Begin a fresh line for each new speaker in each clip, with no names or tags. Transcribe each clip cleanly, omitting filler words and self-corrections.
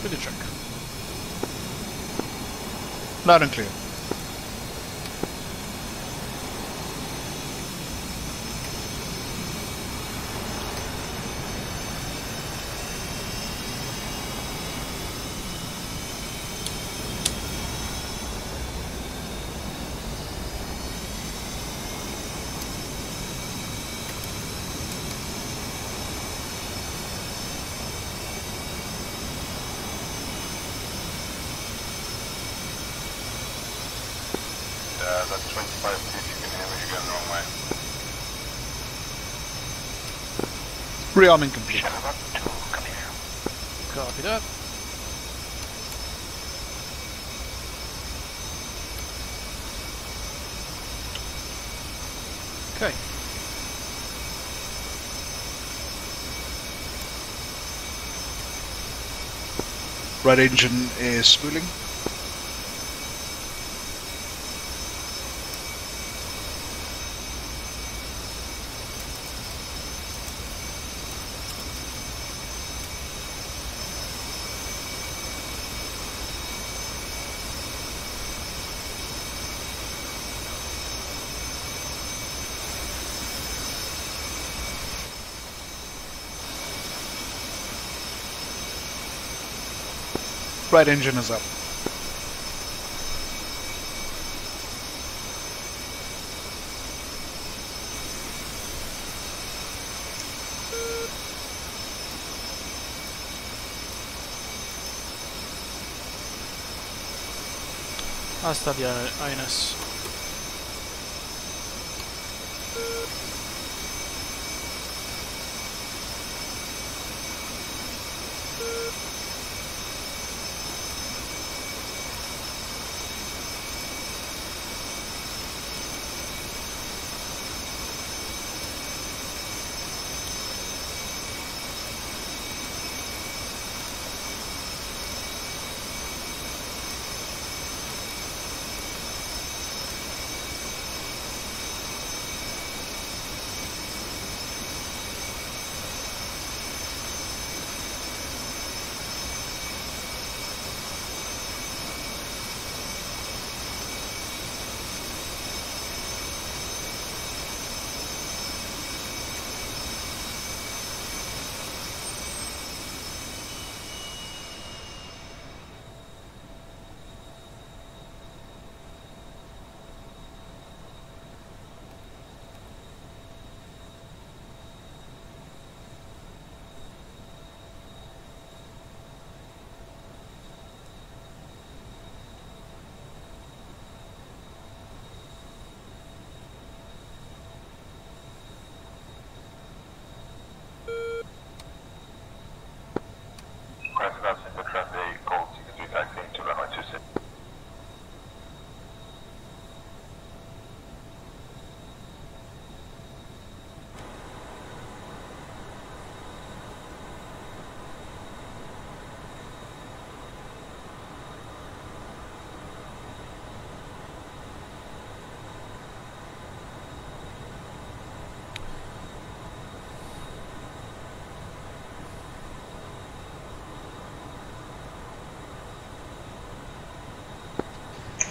Video check.
Loud and clear.
That's 25 feet, you can hear me, you're going the wrong way.
Rearming complete.
Shadow 2, come here.
Copy that. Okay.
Right engine is spooling. Right engine is up.
Hasta via INS.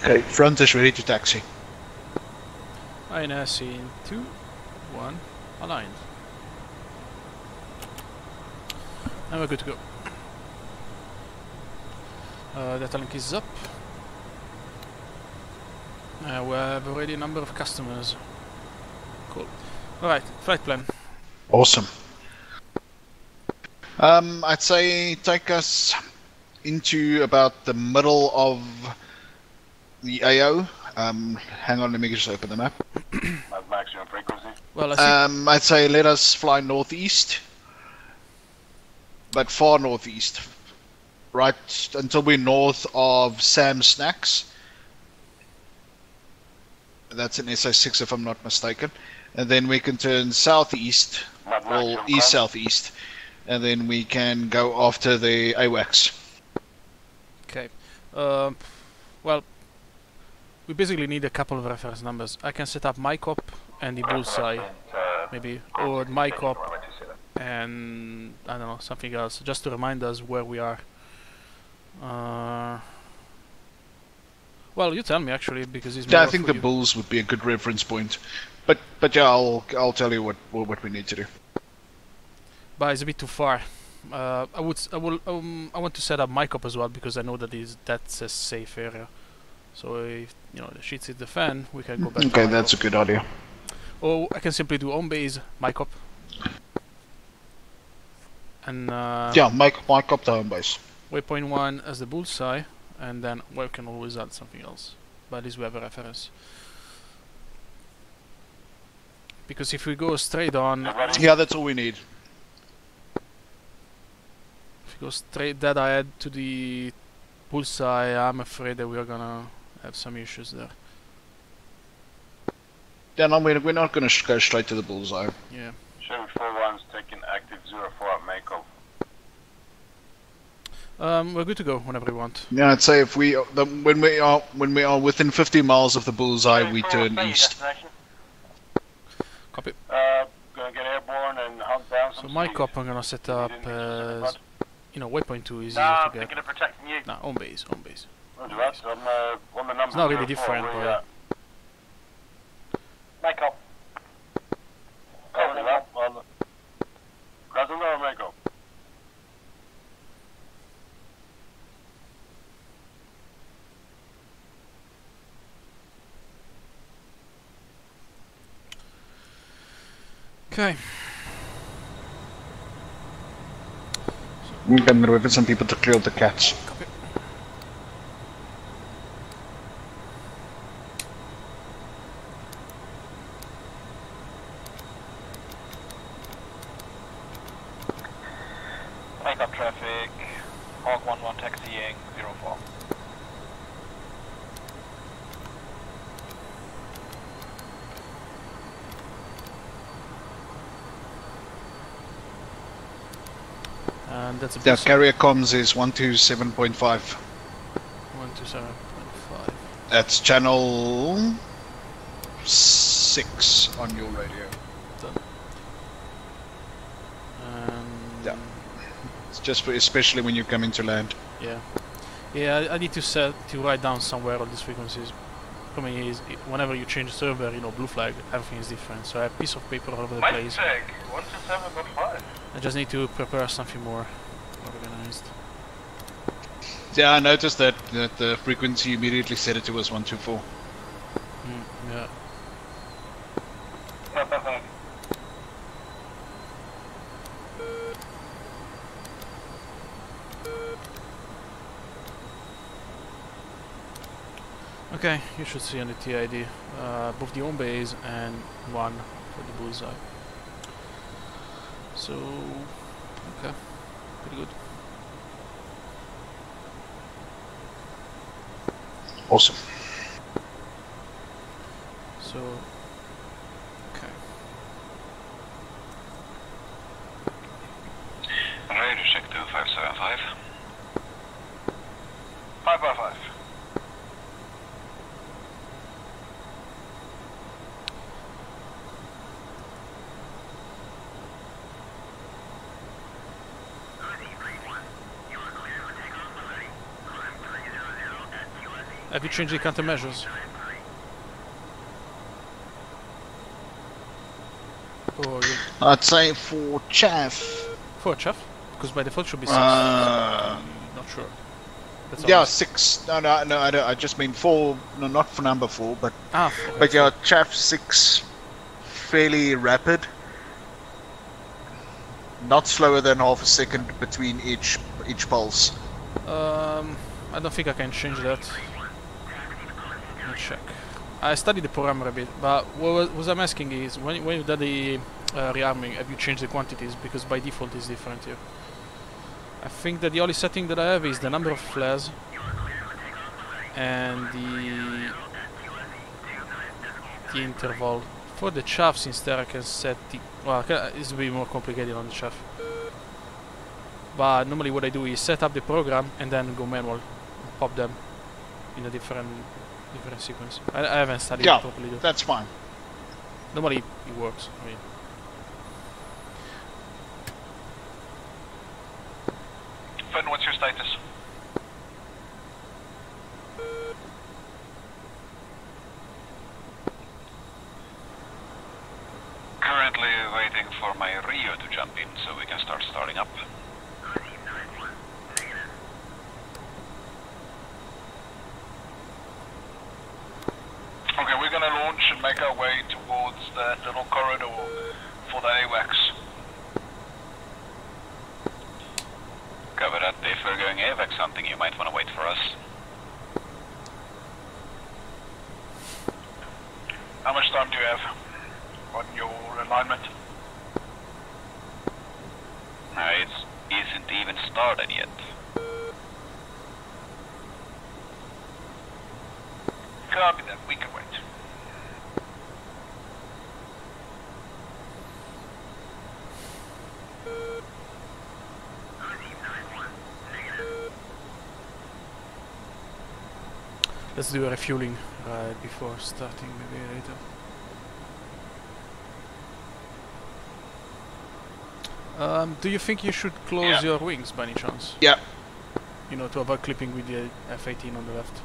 Okay, front is ready to taxi.
INS in 2, 1, aligned. And we're good to go. Data link is up. We have already a number of customers. Cool. Alright, flight plan.
Awesome. I'd say take us into about the middle of the AO. Hang on, let me just open the map.
Maximum frequency.
Well, I see.
I'd say let us fly northeast, but far northeast, right until we're north of Sam's Snacks. That's an SA6 if I'm not mistaken. And then we can turn southeast, or east-southeast, and then we can go after the AWACs.
Okay. Well, we basically need a couple of reference numbers. I can set up my cop and the bullseye, maybe, or my cop and I don't know, something else, just to remind us where we are. Well, you tell me actually, because it's
Yeah, I
more
think
for
the
you.
bulls would be a good reference point. But yeah, I'll tell you what we need to do.
But it's a bit too far. I want to set up my cop as well because I know that's a safe area. So if the shit hits the fan, we can go back to
Okay,
my
that's a
cop.
good idea.
Or I can simply do on base my cop. And
Yeah, Mike up to home base.
waypoint 1 as the bullseye, and then we can always add something else. But at least we have a reference. Because if we go straight on,
Yeah, that's all we need.
if we go straight dead ahead to the bullseye, I'm afraid that we are gonna have some issues there.
Yeah, no, we're not going to go straight to the bullseye.
Yeah.
Chevy 41's taking active 04 at Mako.
We're good to go whenever we want.
Yeah, I'd say if when we are within 50 miles of the bullseye, we turn east.
Copy.
Gonna get airborne and hunt down some
So my
speed.
cop I'm gonna set up
Need anything
as,
specific,
waypoint 2 is
bud?
easier
Nah,
to
I'm
get.
thinking of protecting you.
Nah, on base.
Roger that. On the number
It's not really
04,
different,
where
but
you at? Mako. Roger that. Well, Krasnodar or Mako?
Okay.
I'm going to wait for some people to kill the cats.
Copy.
Make up traffic, Hog 11 taxiing 04.
And that's a
Yeah,
bullseye.
carrier comms is 127.5.
127.5.
That's channel 6 on your radio.
And
Yeah. It's just for, especially when you come into land.
yeah. Yeah, I need to write down somewhere all these frequencies. I mean, whenever you change the server, blue flag, everything is different. So I have a piece of paper all over the place.
Tag 127.5.
I just need to prepare something more organized.
Yeah, I noticed that the frequency you immediately set it to was 124.
Yeah. Okay, you should see on the TID both the home base and one for the bullseye. So, okay, pretty good.
Awesome.
So, okay.
Radio check 2575.
555.
Have you changed the countermeasures? Or you
I'd say for chaff.
for chaff? Because by default it should be 6.
Uh,
Not sure. That's
Yeah,
all.
6. No, I just mean 4. No, not for number 4, but
Okay,
but yeah, chaff 6, fairly rapid. Not slower than half a second between each pulse.
I don't think I can change that. Let me check. I studied the programmer a bit, but what I'm asking is, when you did the rearming, have you changed the quantities? Because by default it's different here. I think that the only setting that I have is the number of flares and the interval. For the chaffs instead I can set the... well, it's a bit more complicated on the chaff. But normally what I do is set up the program and then go manual and pop them in a different sequence. I haven't studied it properly though.
That's fine.
Normally it works. I mean,
Finn, what's your status?
waiting for my Rio to jump in so we can start starting up. Okay, we're gonna launch and make our way towards that little corridor for the AWACs. Cover that. If we're going AWAC hunting, you might want to wait for us. How much time do you have on your alignment? It isn't even started yet. Copy that, we can wait.
Let's do a refueling right before starting, maybe later. Do you think you should close your wings by any chance?
Yeah.
You know, to avoid clipping with the F-18 on the left.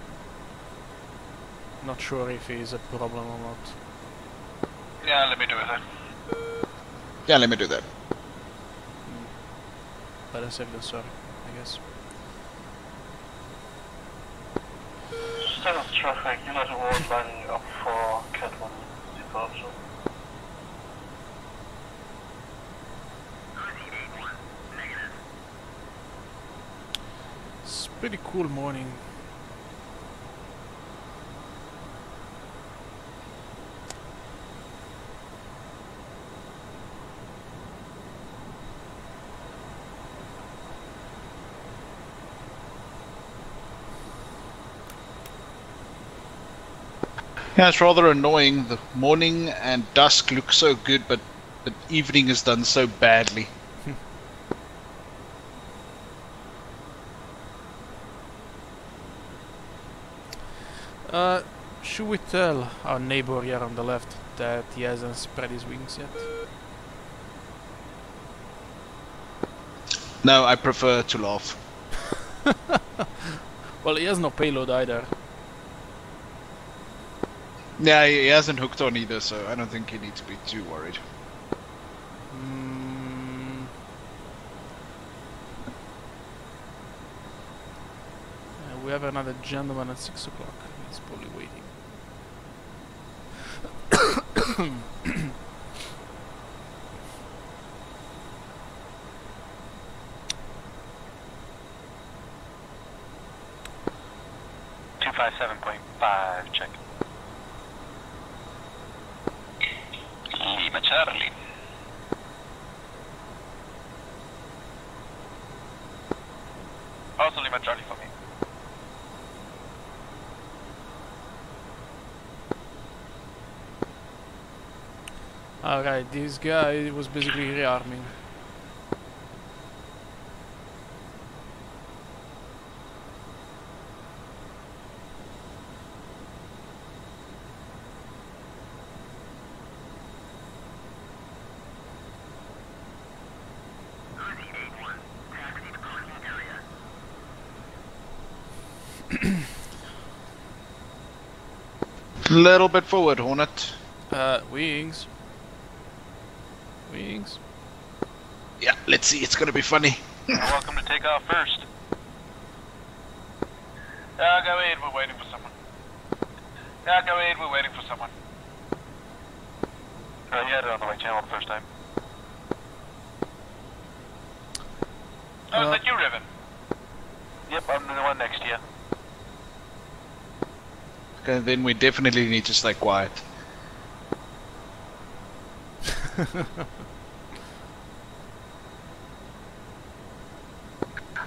Not sure if it is a problem or not.
Yeah, let me do it then.
Yeah, let me do that.
Better safe than sorry, I guess.
Status traffic, United World lining up for Cat 1 departure.
It's pretty cool morning.
Yeah, it's rather annoying. The morning and dusk look so good, but the evening is done so badly.
Should we tell our neighbor here on the left that he hasn't spread his wings yet?
No, I prefer to laugh.
Well, he has no payload either.
Yeah, he hasn't hooked on either, so I don't think he needs to be too worried.
We have another gentleman at 6 o'clock. He's probably waiting.
Check.
Lima Charlie.
Also Lima Charlie for me.
Alright, this guy was basically rearming.
Little bit forward, Hornet.
Wings. Wings.
Yeah, let's see, it's gonna be funny.
You're welcome to take off first. Go ahead, we're waiting for someone. Go ahead, we're waiting for someone. You had it on the right channel the first time. Oh, is that you, Riven? Yep, I'm the one next to you.
Okay, then we definitely need to stay quiet.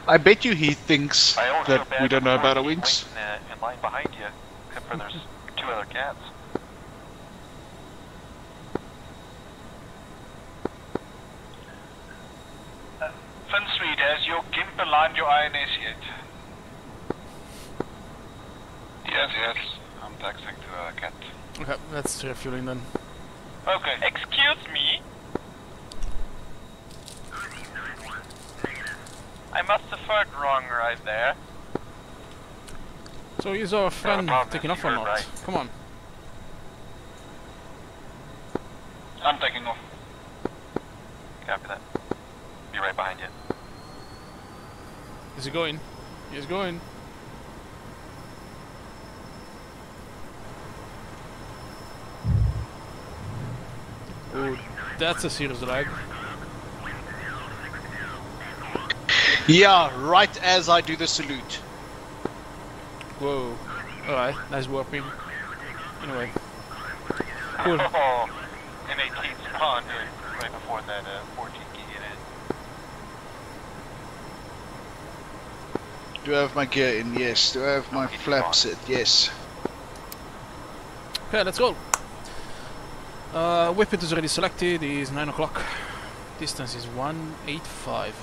I bet you he thinks that we don't know about our wings.
In line behind you, except for there's two other cats. Finsweet, has your GIMP aligned your INS yet?
Yes. I'm taxing to a cat.
Okay, that's refueling then.
Okay. Excuse me? I must have heard wrong right there.
So is our friend
problem,
taking off or
you're
not?
right.
Come on.
I'm taking off.
Copy that. Be right behind you.
Is he going? He's going. Oh, that's a serious lag.
Yeah, right as I do the salute.
Whoa. Alright, nice warping. Anyway. Cool.
Oh, an 18 spawned right before that 14 key in it.
Do I have my gear in? Yes. Do I have my flaps set? Yes.
Okay, let's go. Whippet is already selected, it is 9 o'clock. Distance is 185.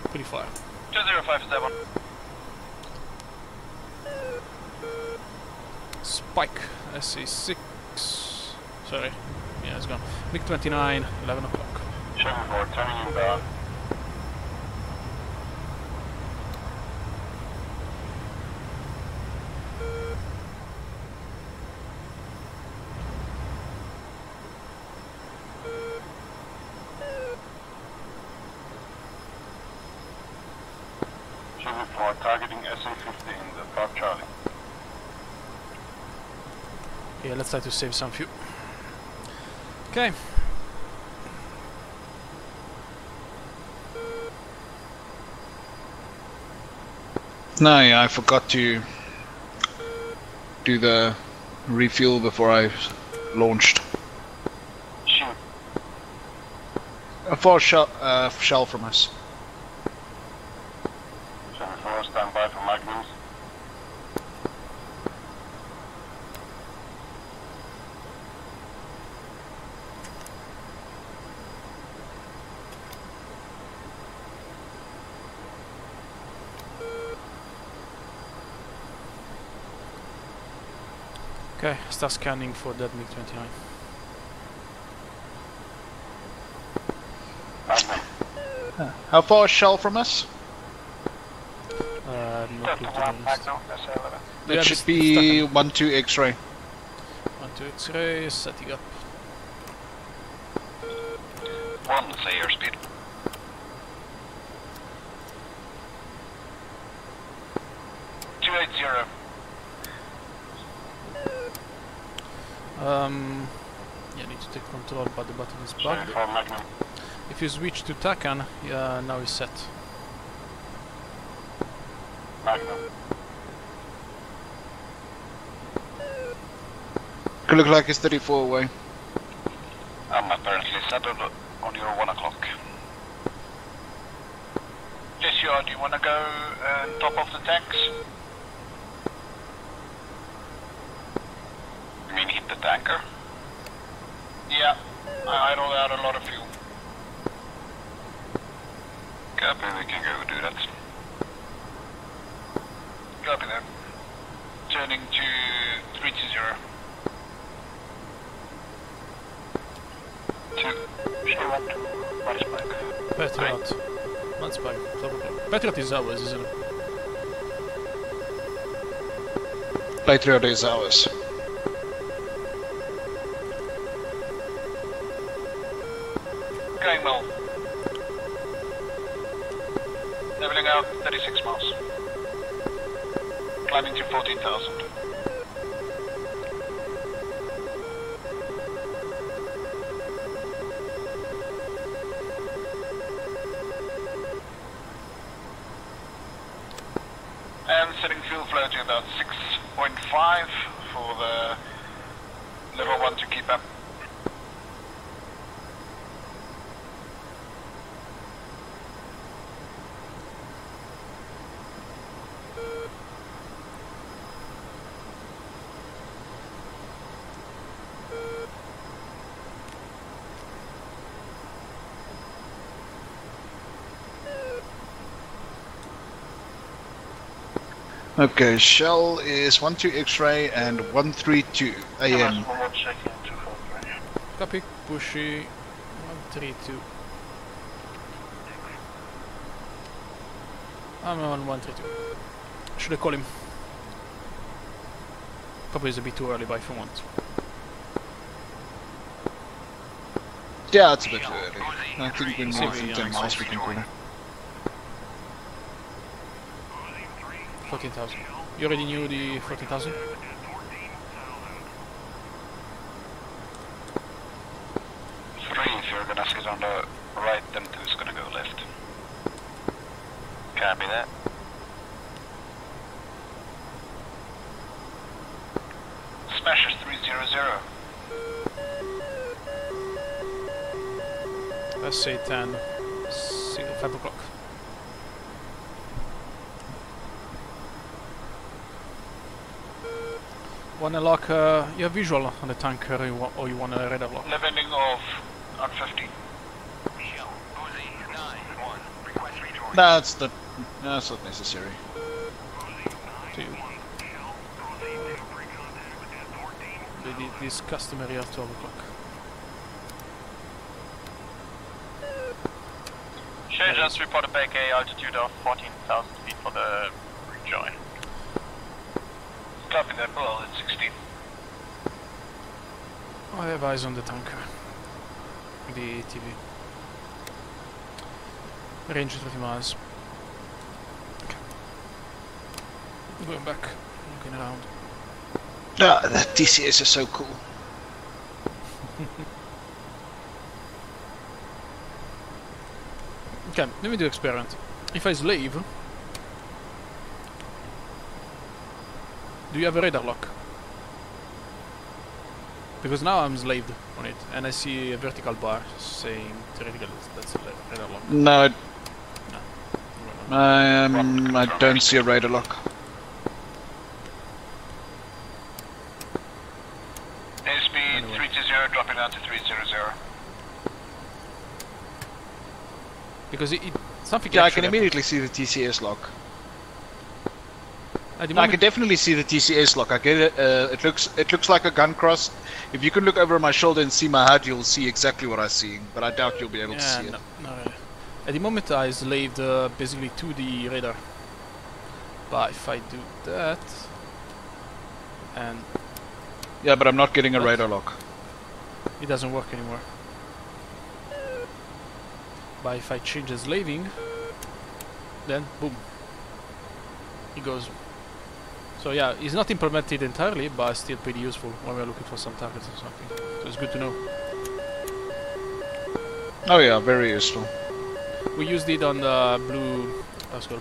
Pretty far.
2057.
Spike, SC6. Sorry. Yeah, it's gone. MiG-29, 11 o'clock.
74, turning inbound. Targeting SA-15, the Park Charlie.
Yeah, let's try to save some fuel. Okay.
No, yeah, I forgot to do the refuel before I launched.
Shoot.
A far shell from us.
74, stand by for magnums.
Okay, start scanning for that MiG-29.
Magnum.
How far is shell from us?
No clue, to be honest.
Magnum, SA-11.
Do you
It
have
should
the
be
stack
1-2 X-ray.
on? 1, 2, X-ray, setting up.
1, say airspeed.
Yeah, I need to take control, but the button is
Sorry
bugged.
for Magnum.
If you switch to TACAN, yeah, now it's set.
Magnum.
Could look like it's 34 away.
I'm apparently settled on your 1 o'clock. Yes, you are. Do you want to go top of the tanks? You mean hit the tanker? Yeah, I idled out a lot of fuel. Copy, we can go do that. Copy that. Turning to 320. 2. Show up. What is back?
Patriot. Not Spike. Patriot is ours, isn't it?
Patriot is ours.
Going well. Leveling out 36 miles. Climbing to 14,000. And setting fuel flow to about 6.5 for the level 1 to keep up.
Okay, shell is 1-2 X-ray and 132 AM.
Copy. Pushy. 132. I'm on 132. Should I call him? Probably is a bit too early, but if you want.
Yeah, it's a bit too early. I think we're more than
yeah,
10 miles we can corner.
14,000. You already knew the 14,000?
If you're gonna sit on the right, then 2's gonna go left.
Copy that.
Smashers 300.
Let's say 10, 5 o'clock. Wanna lock, you have visual on the tanker or you want a radar lock?
Leveling off on 50.
That's not necessary.
To this customary at 12 o'clock.
Shay just reported back a altitude of 14,000 feet for the rejoin.
Copy that, well, it's 16.
I have eyes on the tanker. The TV. Range is 30 miles. Okay. Going back, looking around.
Ah, that TCS is so cool.
Okay, let me do experiment. If I slave, do you have a radar lock? Because now I'm slaved on it, and I see a vertical bar saying theoretical. That's a radar lock.
No,
No.
I don't see a radar lock.
Airspeed 320, dropping down to 300.
Because something.
Yeah, I
actually
can immediately see the TCS lock.
at the
No, I
moment,
can definitely see the TCS lock. I get it. It looks like a gun cross. If you can look over my shoulder and see my HUD, you'll see exactly what I'm seeing. But I doubt you'll be able to see it.
no, really. At the moment, I slaved basically to the radar. But if I do that, and
Yeah, but I'm not getting a
What?
radar lock.
it doesn't work anymore. But if I change the slaving, then boom, it goes. So yeah, it's not implemented entirely, but it's still pretty useful when we're looking for some targets or something. So it's good to know.
Oh yeah, very useful.
We used it on the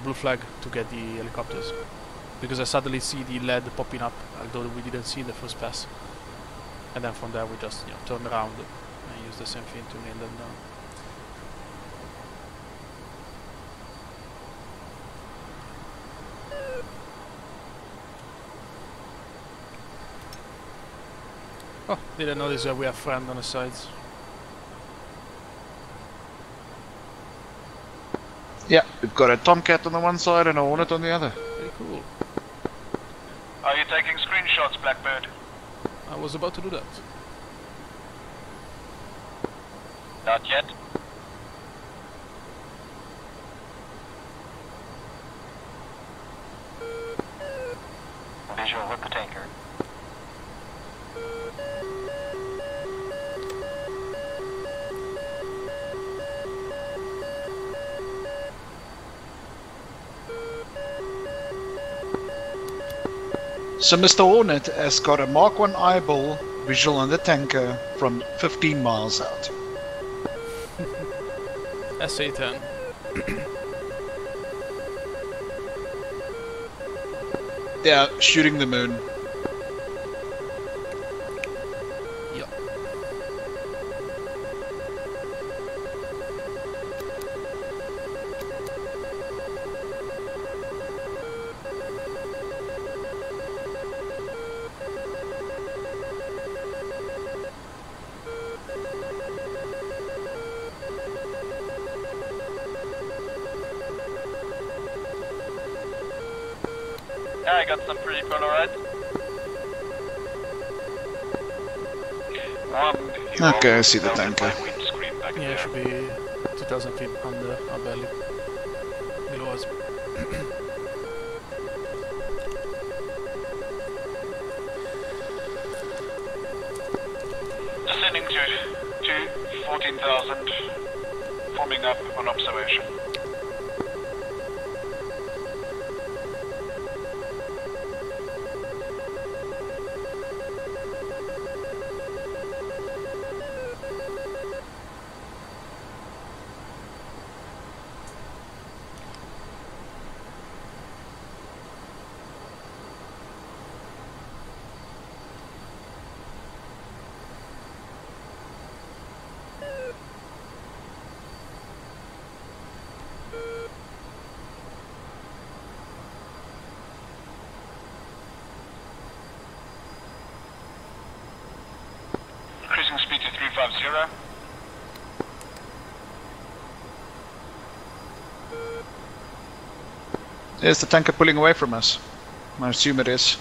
blue flag to get the helicopters, because I suddenly see the lead popping up, although we didn't see in the first pass. And then from there we just turn around and use the same thing to nail them down. Oh, didn't notice that we have friend on the sides.
Yeah, we've got a Tomcat on the one side and a Hornet on the other.
Very cool.
Are you taking screenshots, Blackbird?
I was about to do that.
Not yet. Visual with the tanker.
So Mr. Hornet has got a Mark 1 eyeball visual on the tanker from 15 miles out.
SA-10.
Yeah, shooting the moon.
Yep.
Yeah, I got some pretty Polaroid.
Okay, I see the tanker.
Yeah, it should be 2,000 feet under our belly. Below us.
Descending to to 14,000, forming up on observation. Increasing speed to 350.
There's the tanker pulling away from us. I assume it is.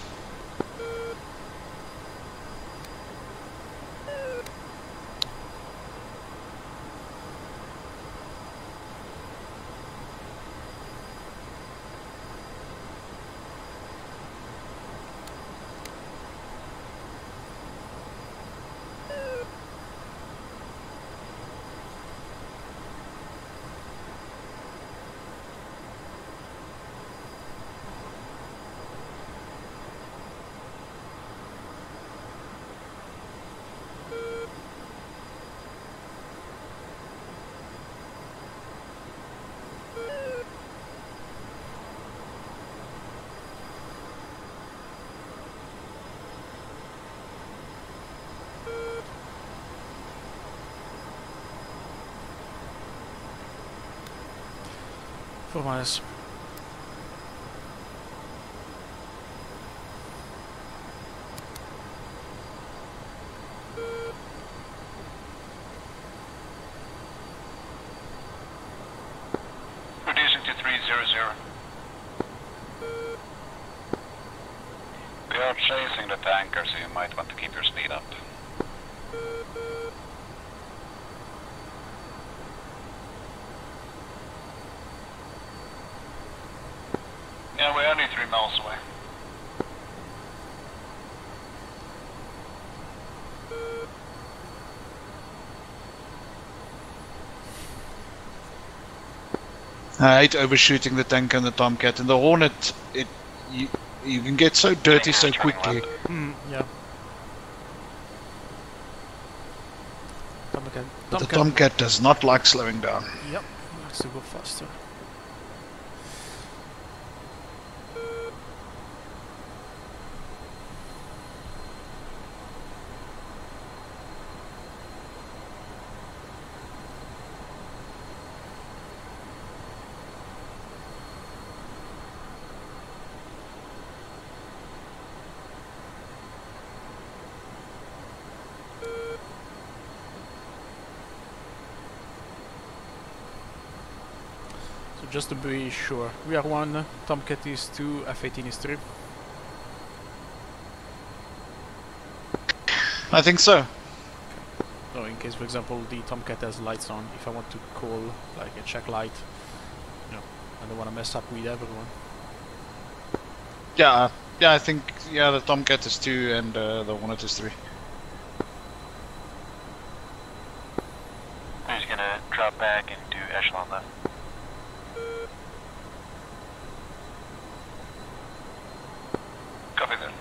Minus.
Reducing to 300.
We are chasing the tanker, so you might want to keep your speed up.
Yeah, we're only 3 miles away.
I hate overshooting the tank and the Tomcat, and the Hornet, you can get so dirty so quickly.
Yeah.
But the Tomcat does not like slowing down.
Yep, likes to go faster. Just to be sure, we are 1, Tomcat is 2, F-18 is 3.
I think so.
So in case, for example, the Tomcat has lights on, if I want to call like a check light, you know, I don't want to mess up with everyone.
Yeah, I think the Tomcat is 2 and the Hornet is 3.
I'm just gonna drop back and do echelon left.
Copy that.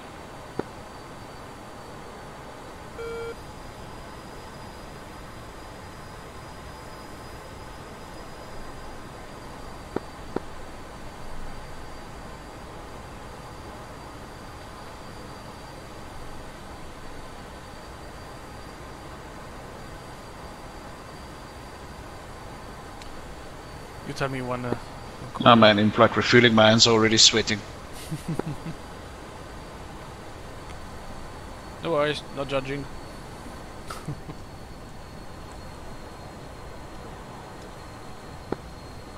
You tell me when.
Oh man, in flight refueling, my hands are already sweating.
No worries, not judging.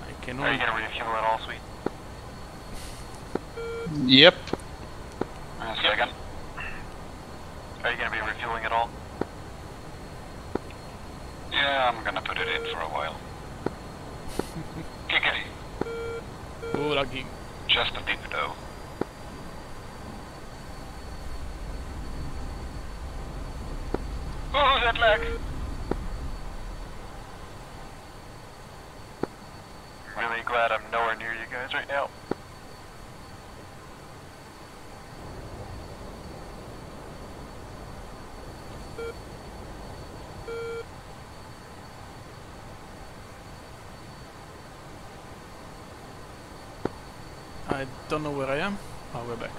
I can
Are you
only.
gonna refuel at all, sweet?
Yep.
A second. Are you gonna be refueling at all?
Yeah, I'm gonna put it in for a while. Kickity.
Oh, lucky.
Just a bit though. Oh, that lag.
glad I'm nowhere near you guys right now.
I don't know where I am. Oh, we're back.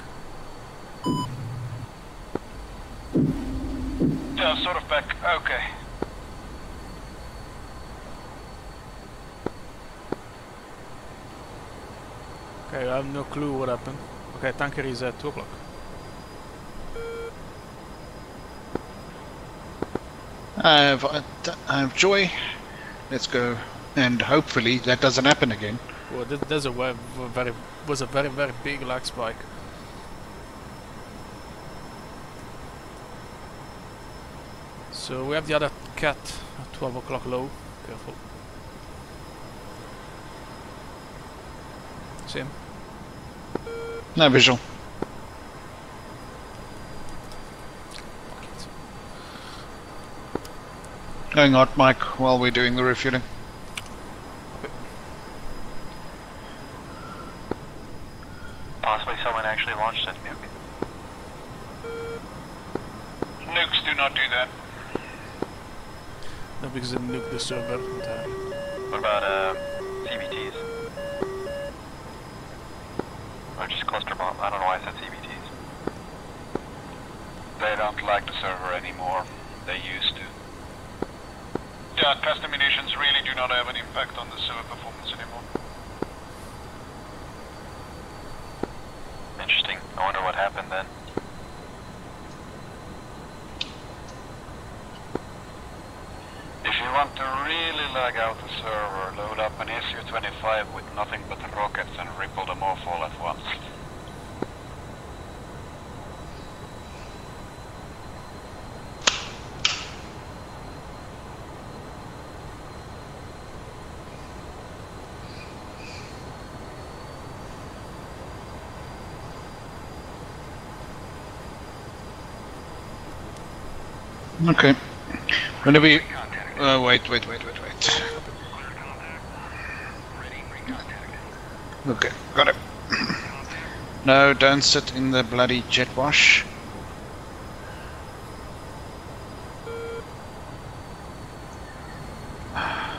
Yeah, sort of back. Okay.
Okay, I have no clue what happened. Okay, tanker is at 2 o'clock.
I have joy. Let's go, and hopefully that doesn't happen again.
Well, there's a very big lag spike. So we have the other cat at 12 o'clock low. Careful. See him?
No visual.
Fuck it.
Going hot mic while we're doing the refueling.
Possibly someone actually launched that nuke.
Nukes do not do that.
No, because it nuked the server entirely.
What about CBTs? Or just cluster bomb? I don't know why I said CBTs.
They don't like the server anymore. They used to. Yeah, custom munitions really do not have an impact on the server performance anymore.
Interesting. I wonder what happened then.
If you want to really lag out the server, load up an SU-25 with nothing but rockets and ripple them off all at once.
Okay. Whenever you... wait. Okay, got it. No, don't sit in the bloody jet wash. Now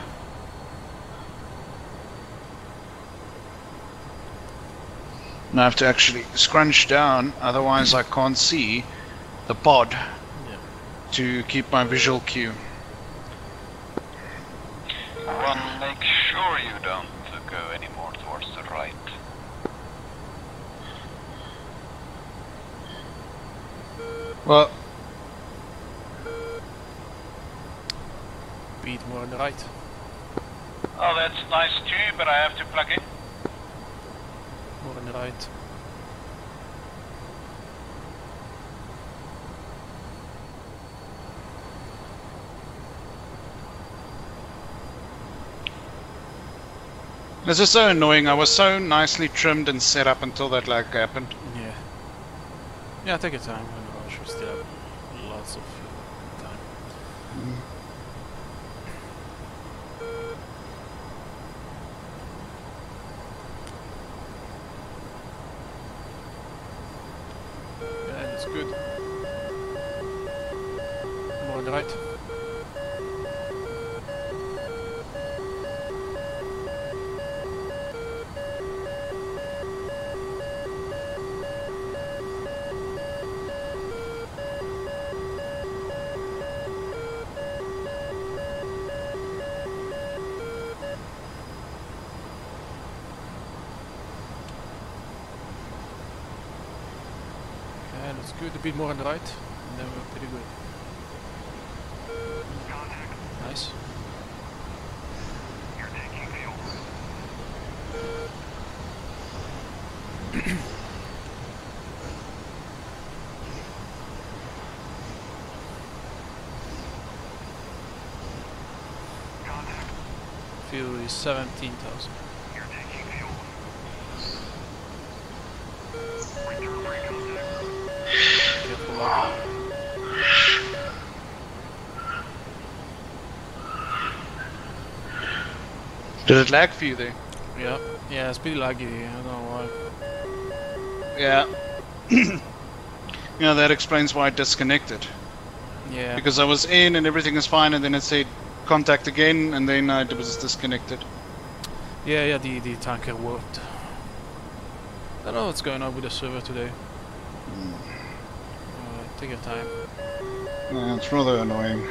I have to actually scrunch down, otherwise I can't see the pod to keep my visual cue.
One, make sure you don't go any more towards the right.
Well,
Beat more on the right.
Oh, that's nice too, but I have to plug in.
More on the right.
this is so annoying. I was so nicely trimmed and set up until that lag happened.
Yeah. Yeah, take your time. We still have lots of time. Yeah, that's good. More on the right. Okay, that's good. A bit more on the right, and then we're pretty good. Nice. Fuel is 17,000. Careful, log.
Did it lag for you there?
Yeah, it's pretty laggy. I don't know why.
Yeah. Yeah, that explains why it disconnected.
Yeah.
Because I was in and everything is fine, and then it said contact again, and then it was disconnected.
Yeah, the tanker warped. I don't know what's going on with the server today. Take your time.
Yeah, it's rather annoying.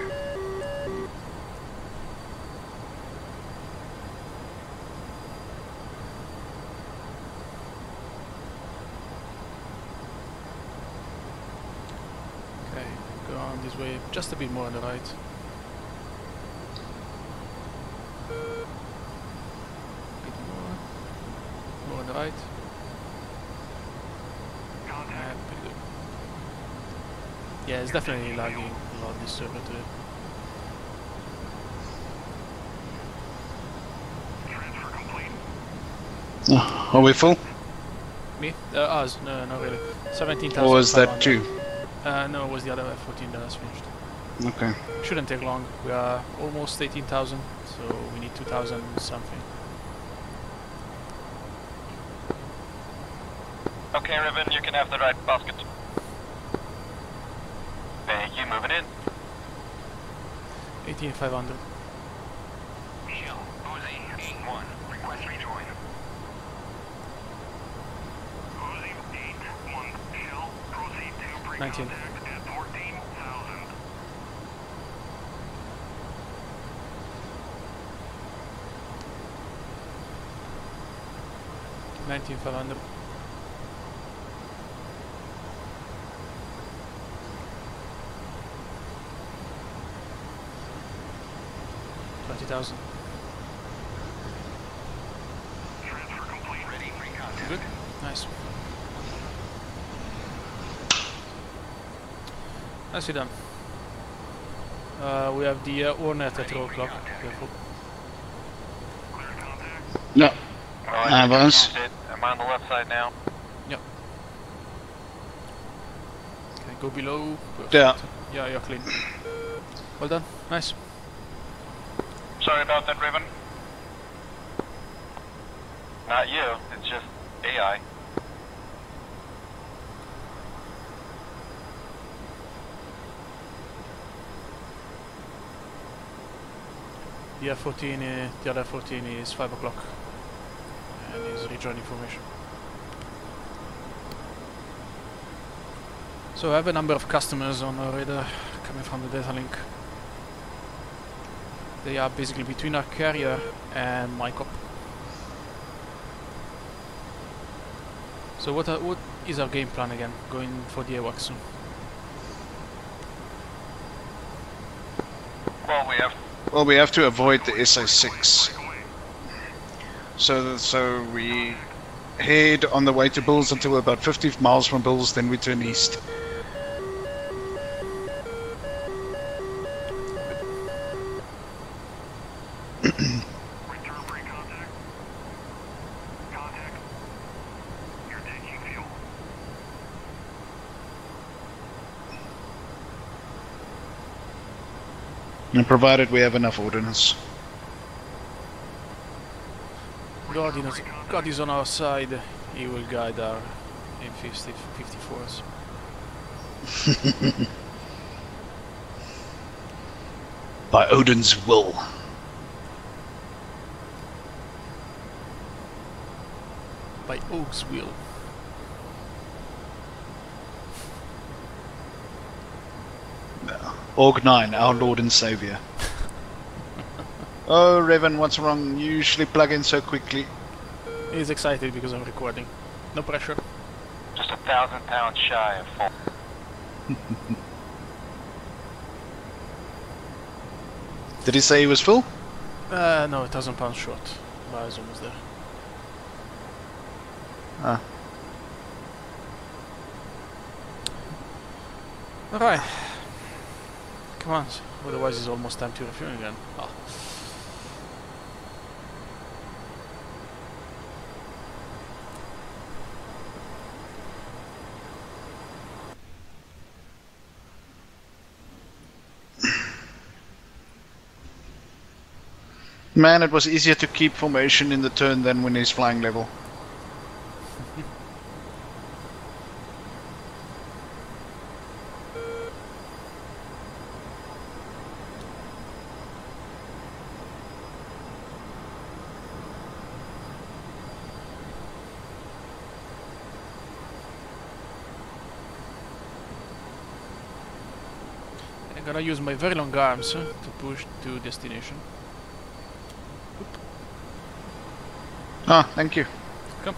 Okay, go on this way, just a bit more on the right. Bit more on the right. Pretty good. Yeah, it's definitely lagging a lot this server today.
Are we full?
Me? Us? No, not really. 17,000.
Or was that two?
No, it was the other F-14 that has finished.
Okay.
Shouldn't take long. We are almost 18,000, so we need 2,000 something.
Okay, Riven, you can have the right basket. Thank you, moving in.
18,500.
Shell, Uzi, 8-1, request rejoin. Uzi, 8-1, Shell, proceed to
19.
pre-contact at 14,000.
19,500. $20,000.
Transfer complete. Ready, pre-contact.
Good. Nice. Nicely done. We have the Hornet at 12 o'clock. Careful.
Clear contact.
No.
Alright,
Boss.
am I on the left side now?
Yep. Okay, go below. Perfect.
Yeah.
Yeah, you're clean. Well done. Nice.
Sorry about that, Riven.
Not you, it's just AI.
The F-14, the other F-14 is 5 o'clock. And is rejoining formation. So I have a number of customers on our radar coming from the data link. They are basically between our carrier and my cop. So what is our game plan again? Going for the AWACs soon.
Well, we have to avoid the SA6. So we head on the way to Bulls until we're about 50 miles from Bulls, then we turn east.
Return pre-contact. Contact. You're taking fuel.
And provided we have enough ordnance.
God is on our side. He will guide our M54s.
By Odin's will.
By Oak's will.
Org 9, our Lord and Savior. Oh, Revan, what's wrong? You usually plug in so quickly.
He's excited because I'm recording. No pressure.
Just 1,000 pounds shy of full.
Did he say he was full?
No, 1,000 pounds short. But I was almost there.
Ah.
Alright. Come on, otherwise it's almost time to refuel again. Oh.
Man, it was easier to keep formation in the turn than when he's flying level.
I'm gonna use my very long arms to push to destination.
Ah, thank you.
Come.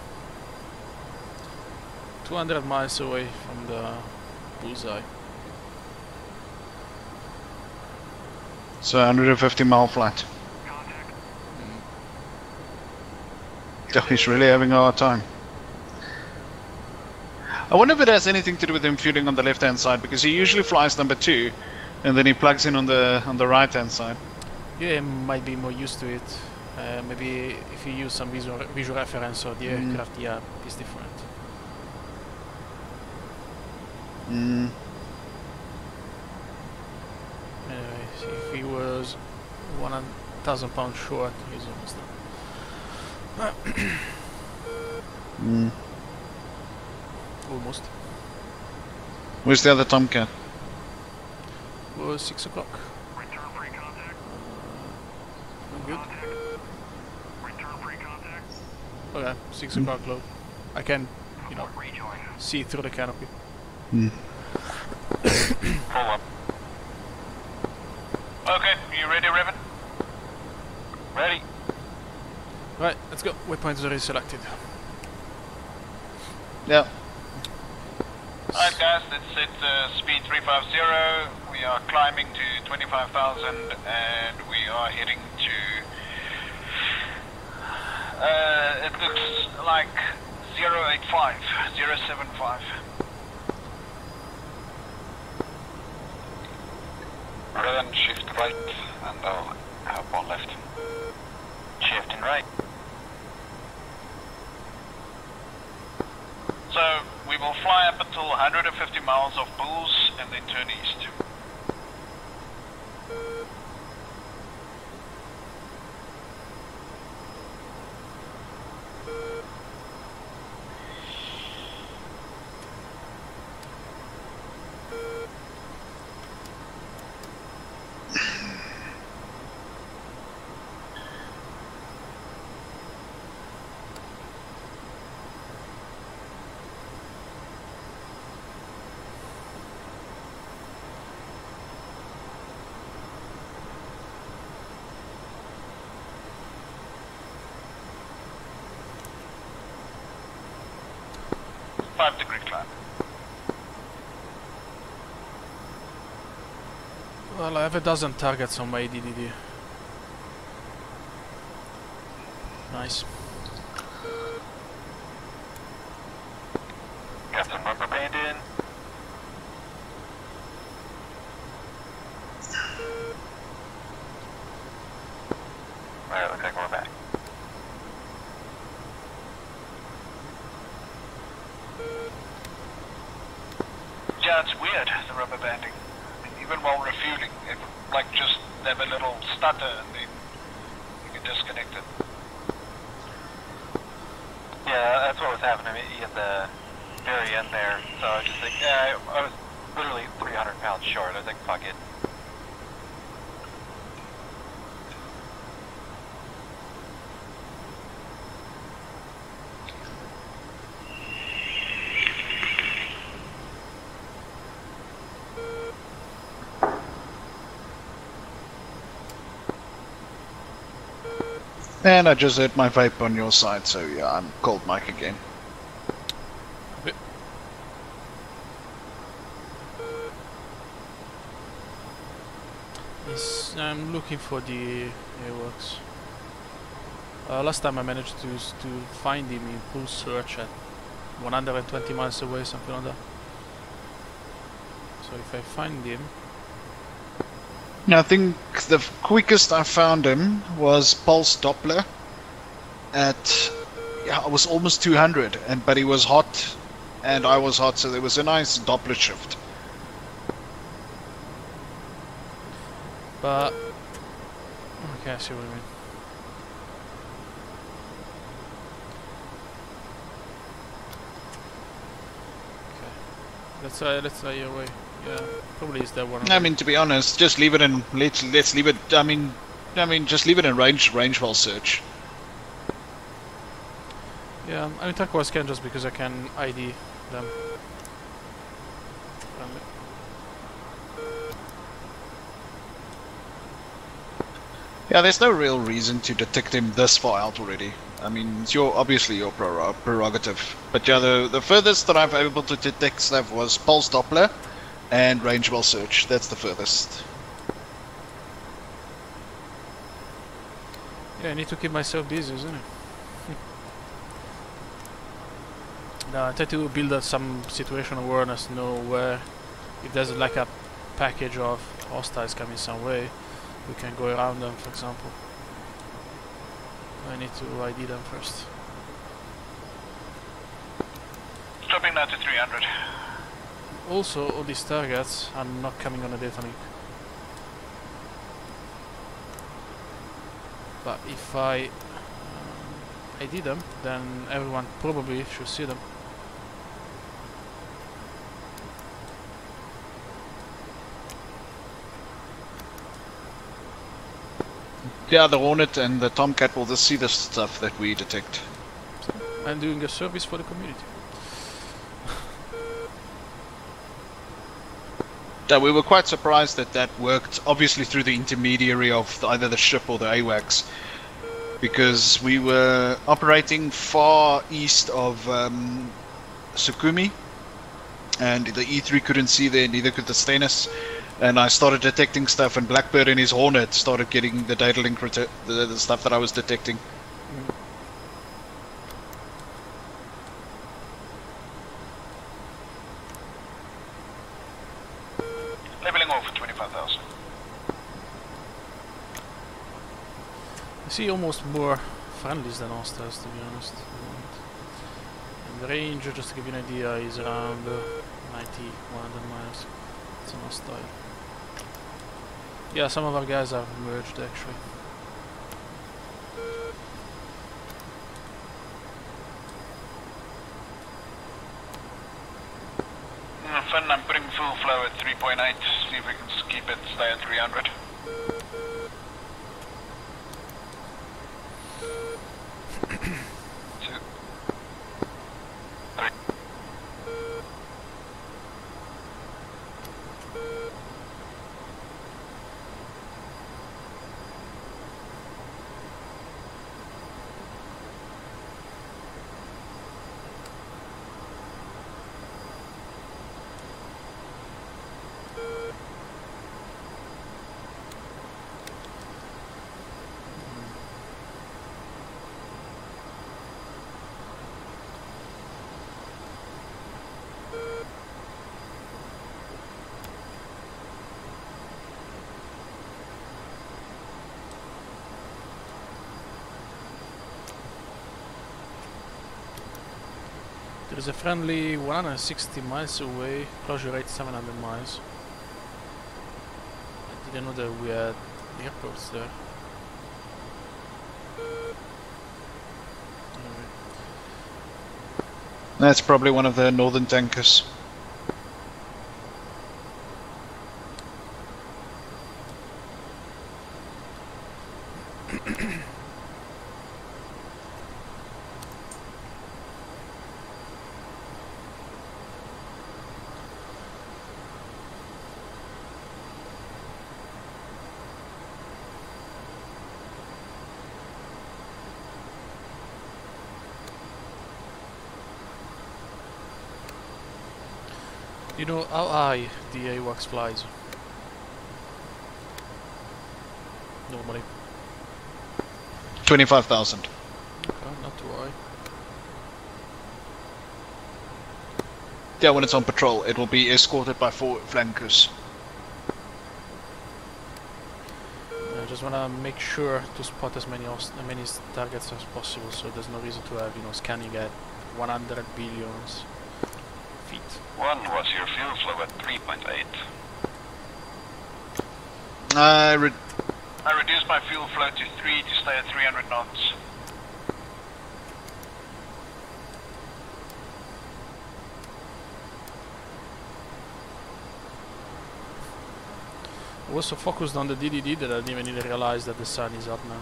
200 miles away from the bullseye.
So 150 mile flight. Oh, he's really having a hard time. I wonder if it has anything to do with him fueling on the left hand side, because he usually flies number 2 and then he plugs in on the right hand side.
Yeah, he might be more used to it. Maybe if you use some visual reference or the aircraft, yeah, it's different. Anyway, if he was 1,000 pounds short, he's almost done. Almost.
Where's the other Tomcat?
It was 6 o'clock. Good. Okay, 6 o'clock low. I can, you know, see through the canopy.
Pull up. Okay, you ready, Riven? Ready.
Right, let's go. Waypoint is already selected.
Yeah.
Alright guys, let's set speed 350. We are climbing to 25,000 and we are heading to... it looks like 085, 075. Then shift right and I'll have one left. Shifting right. So we will fly up until 150 miles of Bulls and then turn east. Degree climb.
Well, I have a dozen targets on my DDD. Nice.
Got some rubber band in. Alright, looks like we're back. Yeah, it's weird, the rubber banding. I mean, even while refueling, it would like just have a little stutter and then you can disconnect it. Yeah, that's what was happening at the very end there. So I was just like, yeah, I was literally 300 pounds short. I was like, fuck it.
And I just hit my vape on your side, so yeah, I'm cold mic again.
Okay. Yes, I'm looking for the AWACs. Last time I managed to find him in pulse search at 120 miles away, something like that. So if I find him...
I think the quickest I found him was pulse Doppler at, yeah, it was almost 200, but he was hot and I was hot, so there was a nice Doppler shift.
But... okay, I see what you mean. Let's try your way. Yeah, probably is that one.
I mean, to be honest, just leave it in. Let's leave it. I mean, just leave it in range while search.
Yeah, I mean turquoise can just because I can ID them.
Yeah, there's no real reason to detect him this far out already. I mean, it's obviously your prerogative. But yeah, the furthest that I've been able to detect stuff was pulse Doppler and range while search. That's the furthest.
Yeah, I need to keep myself busy, isn't it? No, I try to build up some situational awareness, know where, if there's like a package of hostiles coming some way, we can go around them, for example. I need to ID them first.
Dropping now to 300.
Also, all these targets are not coming on a data link. But if I ID them, then everyone probably should see them.
Yeah, the Hornet and the Tomcat will just see the stuff that we detect.
So I'm doing a service for the community.
Yeah, we were quite surprised that that worked, obviously through the intermediary of either the ship or the AWACs, because we were operating far east of Sukumi, and the E3 couldn't see there, neither could the Stennis. And I started detecting stuff, and Blackbird and his Hornet started getting the data link, the stuff that I was detecting.
Leveling off for 25,000.
I see almost more friendlies than hostiles, to be honest. And the range, just to give you an idea, is around 90, 100 miles. It's an hostile. Yeah, some of our guys are merged actually.
Fun, I'm putting full flow at 3.8. See if we can keep it, stay at 300.
There is a friendly 160 miles away, closure rate 700 miles. I didn't know that we had airports there. Anyway.
That's probably one of the northern tankers.
You know how high the AWACs flies? Normally.
25,000.
Okay, not too high.
Yeah, when it's on patrol, it will be escorted by 4 flankers.
I just wanna make sure to spot as many targets as possible, so there's no reason to have, you know, scanning at 100 billions feet.
One was your fuel flow at 3.8.
I reduced my fuel flow to 3 to stay at 300 knots.
I was so focused on the DDD that I didn't even realize that the sun is up now.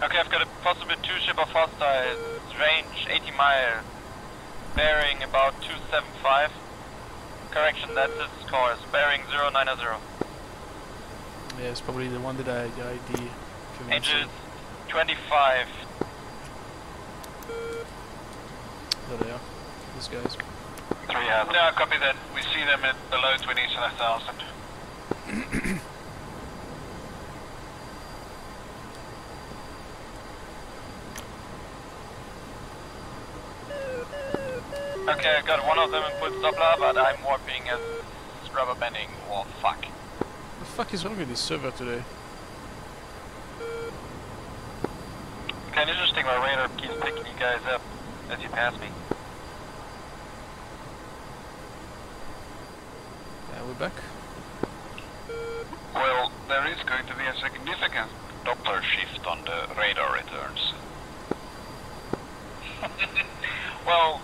Okay, I've got a possible 2-ship of hostiles, range 80 mile, bearing about 275. Correction, that's its course, bearing 090.
Yeah, it's probably the one that I ID.
Angels 25.
There they are, these guys.
3,000. Yeah, copy that. We see them at below 20,000.
Okay, I got one of them in full Doppler, but I'm warping as rubber banding. Oh, fuck.
What the fuck is wrong with this server today?
Kind of interesting, my radar keeps picking you guys up as you pass me.
Yeah, we're back.
Well, there is going to be a significant Doppler shift on the radar returns.
Well,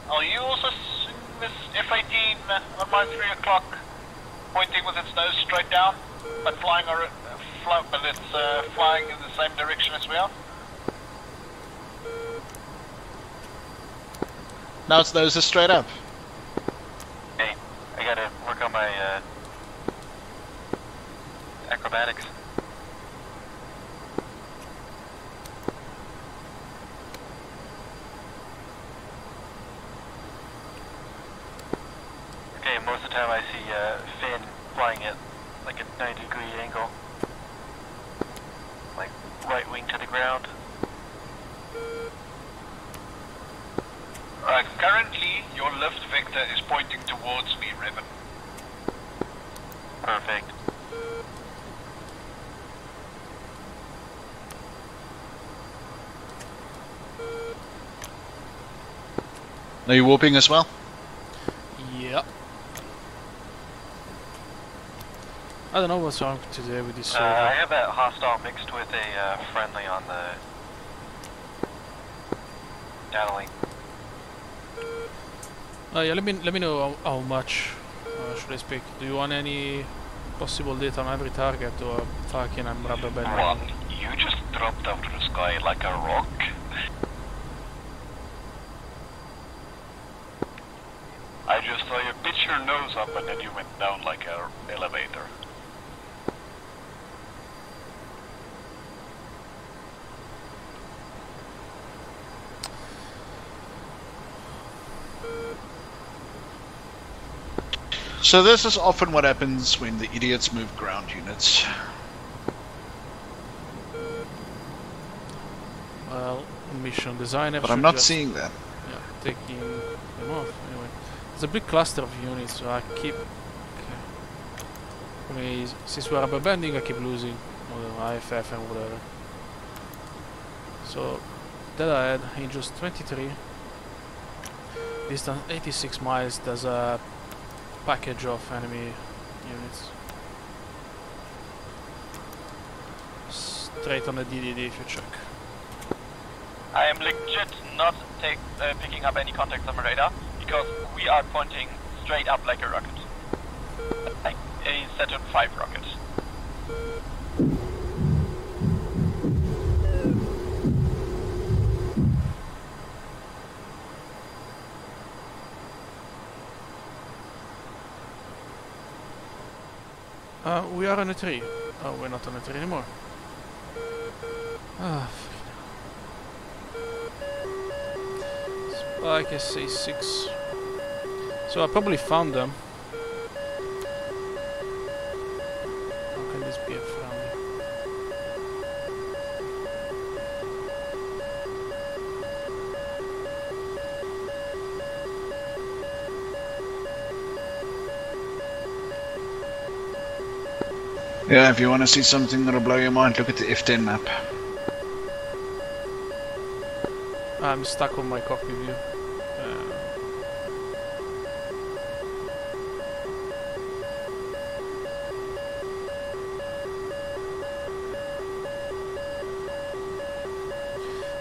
are you also seeing this F-18 on my 3 o'clock pointing with its nose straight down, but flying flying in the same direction as we are?
Now its nose is straight up.
Hey, I gotta work on my acrobatics. Okay, most of the time I see Finn flying at like a 90-degree angle. Like right wing to the ground.
Right, currently your lift vector is pointing towards me, Revan.
Perfect.
Are you warping as well?
Yep. I don't know what's wrong today with this server.
I have that hostile mixed with a friendly on the downlink.
Yeah, let me know how much should I speak. Do you want any possible data on every target, or fucking I'm rubber banding?
One, you just dropped out of the sky like a rock. I just saw you pitch your nose up and then you went down like an elevator.
So this is often what happens when the idiots move ground units.
Well, mission designer.
But I'm
should
not
just,
seeing that.
yeah, taking them off. Anyway, there's a big cluster of units, so I keep. Okay. I mean, since we're rubber banding, I keep losing IFF and whatever. So that I had in just 23. Distance 86 miles. There's a package of enemy units. Straight on the DDD if you check.
I am legit not picking up any contacts on my radar because we are pointing straight up like a rocket. Like a Saturn V rocket.
We are on a tree. Oh, we're not on a tree anymore. Ah, Spike SA6. So I probably found them. How can this be a friendly?
Yeah, if you want to see something that'll blow your mind, look at the F10 map.
I'm stuck on my cockpit view.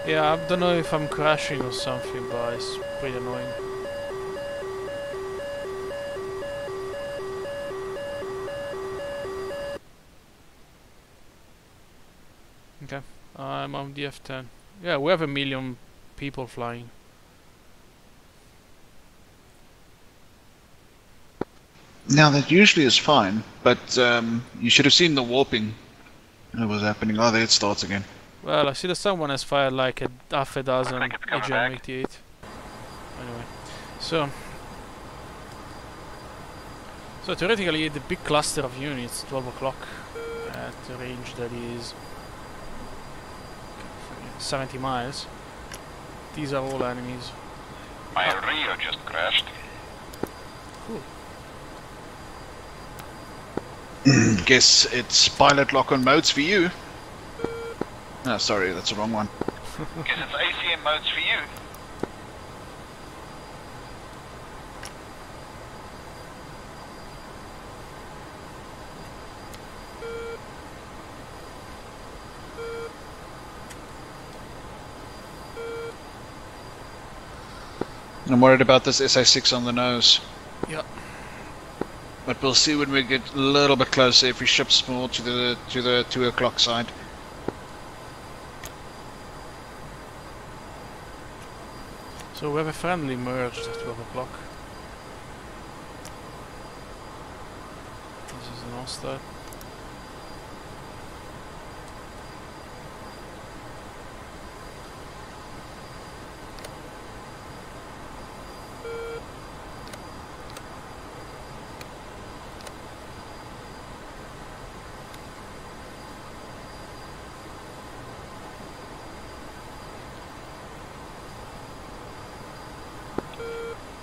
Yeah, I don't know if I'm crashing or something, but it's pretty annoying. Okay, I'm on the F10. Yeah, we have 1 million people flying.
Now that usually is fine, but you should have seen the warping that was happening. Oh, there it starts again.
Well, I see that someone has fired like half a dozen
think it's coming
AGM-88. Anyway, so theoretically the big cluster of units, 12 o'clock, at a range that is 70 miles. These are all enemies.
My Rio just crashed.
Cool.
Guess it's pilot lock-on modes for you. No, sorry, that's the wrong one.
Guess it's ACM modes for you.
I'm worried about this SA6 on the nose.
Yep.
But we'll see when we get a little bit closer if we ships more to the 2 o'clock side.
So we have a friendly merged at 12 o'clock. This is an hostile.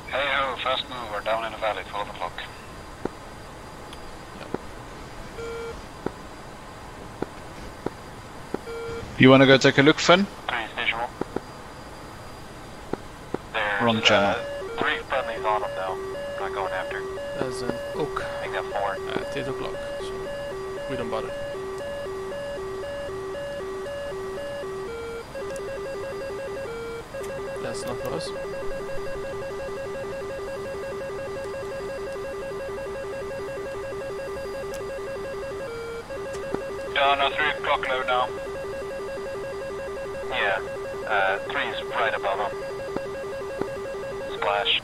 Hey ho, fast mover down in the valley, 12 o'clock.
You want to go take a look, Finn?
3's visual. There's
Wrong channel.
3 friendlies on them though. I'm not going after.
There's an oak
I think that's 4.
at 8 o'clock, so we don't bother. That's not for us.
Yeah, no, 3 o'clock low now.
Yeah, 3's right above them. Splash.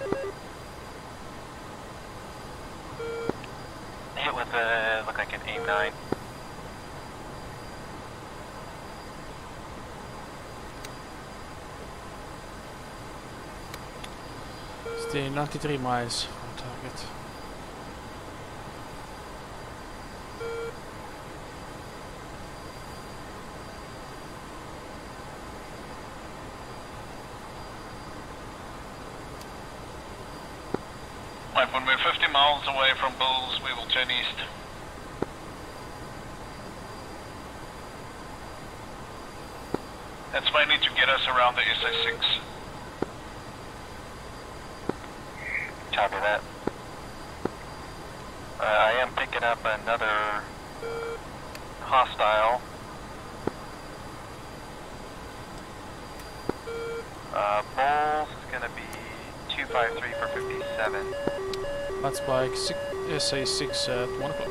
Hit with look like an AIM 9.
Stay 93 miles on target.
Right, when we're 50 miles away from Bulls, we will turn east. That's mainly to get us around the SA6.
Copy that. I am picking up another hostile. Bulls is going to be 253 for 57.
That's bike SA6 at 1 o'clock.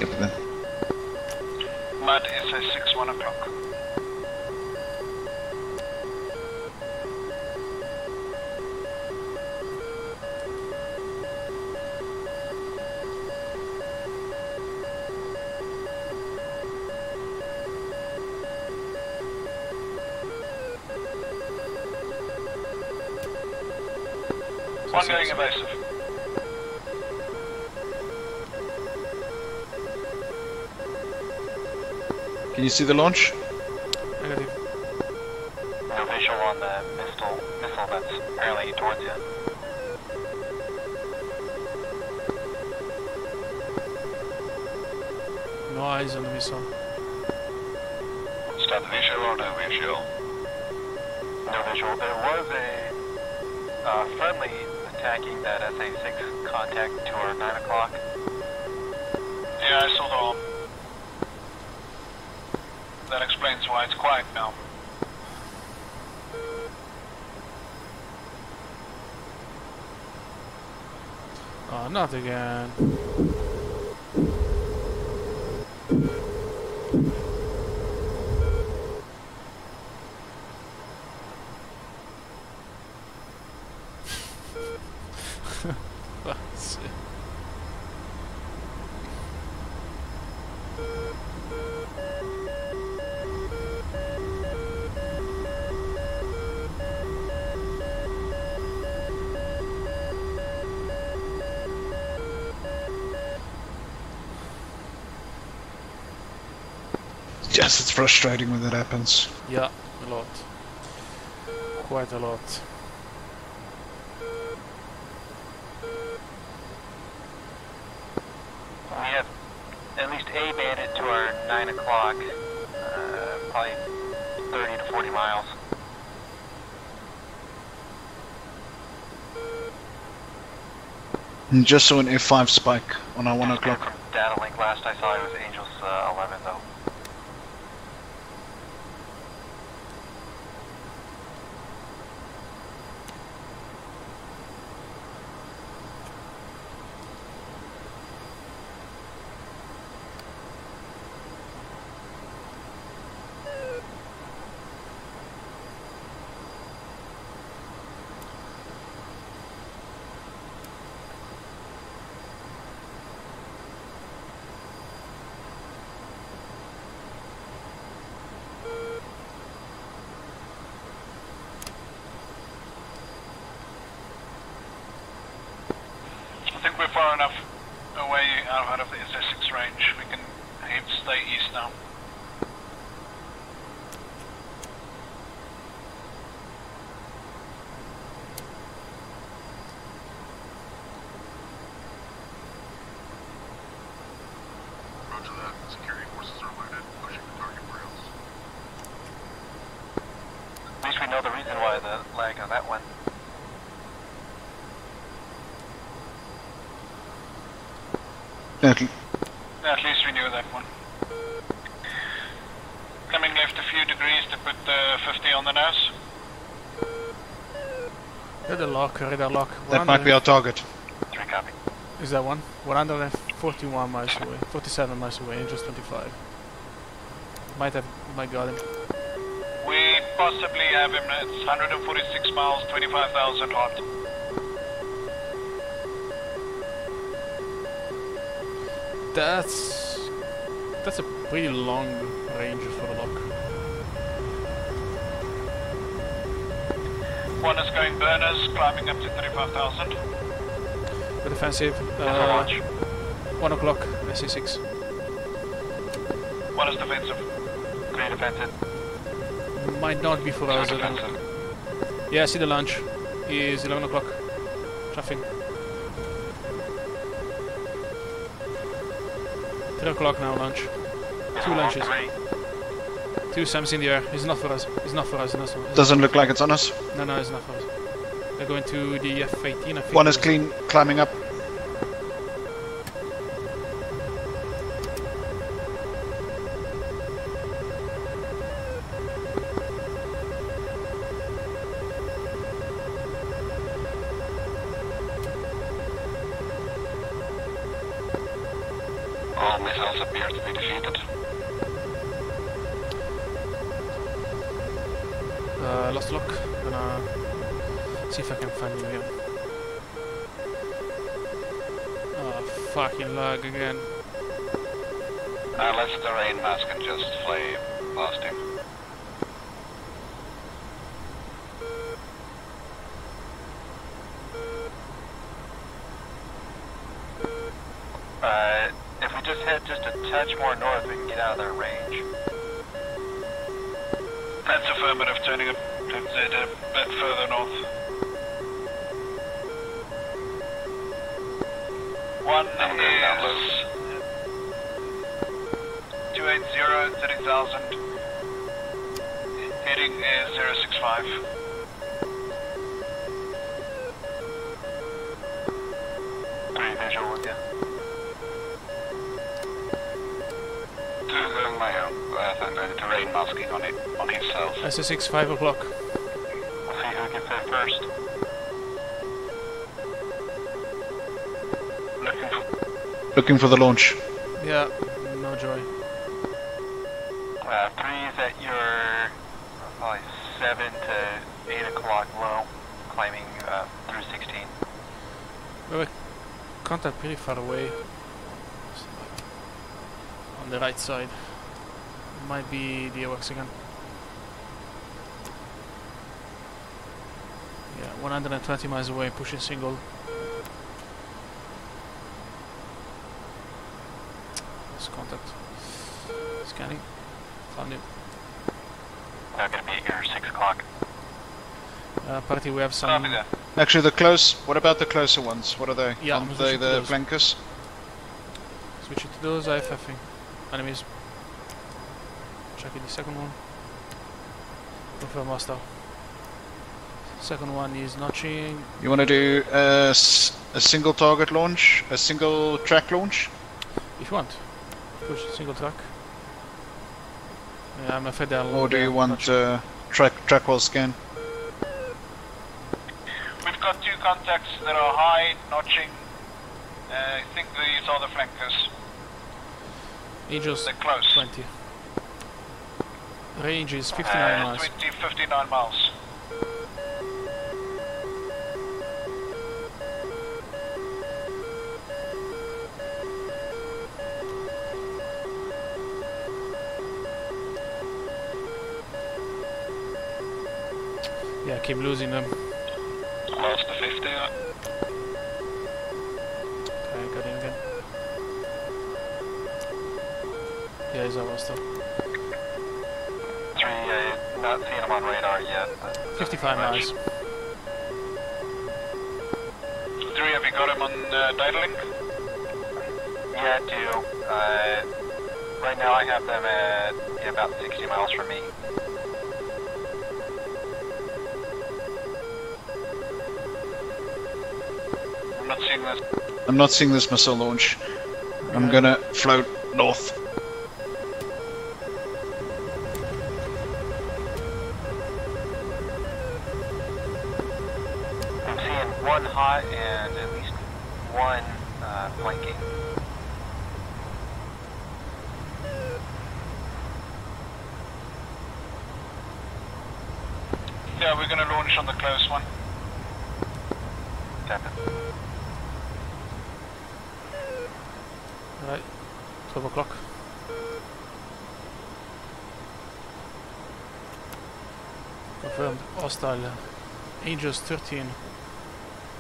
Yep, then.
Mud SA6, 1 o'clock. One going evasive.
Can you see the launch?
Negative.
No visual on the missile that's apparently towards you.
No eyes on the missile.
Start the visual or no visual?
No visual. There was a friendly attacking that SA6 contact to our 9 o'clock.
Yeah, I saw the arm. that explains why it's quiet now.
Oh, not again. Let's see.
Yes, it's frustrating when that happens.
Yeah, a lot. Quite a lot.
We have at least A banded to our 9 o'clock, probably 30 to 40 miles.
And just saw an F5 spike on our 1 o'clock.
From data link last I saw it was Angels 11 though.
I think we're far enough away out of the SS6 range. We can stay east now.
Roger that. Security forces are alerted, pushing the target rails.
At least we know the reason why the lag on that one.
At least we knew that one. Coming left a few degrees to put 50 on the nose.
Radar lock, radar lock.
That might be our target.
3 copy.
Is that one? 141 miles away. 47 miles away, Angels 25. Might got him.
We possibly have him. It's 146 miles, 25,000 hot.
That's a pretty long range for the lock.
One is going burners, climbing up to 35,000.
The defensive. 1 o'clock, SC6.
One is defensive.
3 defensive.
Might not be for us. I don't know. Yeah, I see the launch. Is 11 o'clock. Traffic. 3 o'clock now, launch. 2 launches. 2 SAMs in the air. It's not for us. It's not for us. It's not.
Doesn't look like it's on us.
No, it's not for us. They're going to the F-18, I think.
One is clean, climbing up.
All missiles appear to be defeated.
Lost lock. Gonna see if I can find you again. Oh, fucking lag again.
Let's the rain mask and just fly past him.
If we just head just a touch more north, we can get out of their range.
That's affirmative, turning a bit further north. One is 280, 30,000. Heading is 065.
Visual with you.
My own. and terrain masking on it, on himself.
SS6, 5 o'clock.
We'll see who gets there first.
Looking for the launch.
Yeah, no joy.
3 is at your probably 7 to 8 o'clock low, climbing through 16.
We have contact pretty far away. On the right side. Might be the AWACs again. Yeah, 120 miles away, pushing single. Let's contact. Scanning. Found him.
Now gonna be at your 6 o'clock.
Party, we have some.
Copy that.
Actually, the close. What about the closer ones? What are they?
Yeah,
Aren't
I'm
they
switching to
the
those.
flankers?
Switch it to those, IFFing. Enemies. Checking the second one. Confirm hostile. Second one is notching.
You want to do a single target launch, a single track launch?
If you want. Push single track. Yeah, I'm afraid they're
Or do you want
notching.
track wall scan?
We've got 2 contacts that are high, notching. I think these are the flankers.
Angels
They're close.
20. Range is 59 miles.
59 miles.
Yeah, keep losing them.
Lost the 50.
Okay, got him again. Yeah, he's our stuff.
3, not seeing him on radar yet.
55 miles.
3, have you got him on dialing?
Yeah, I do. Right now I have them at about 60 miles from me.
I'm not seeing this.
I'm not seeing this missile launch. I'm gonna float north.
I'm seeing 1 hot and at least 1 flanking.
Yeah, we're gonna launch on the close one.
Captain.
Alright, 12 o'clock. Confirmed. Hostile. Angels 13.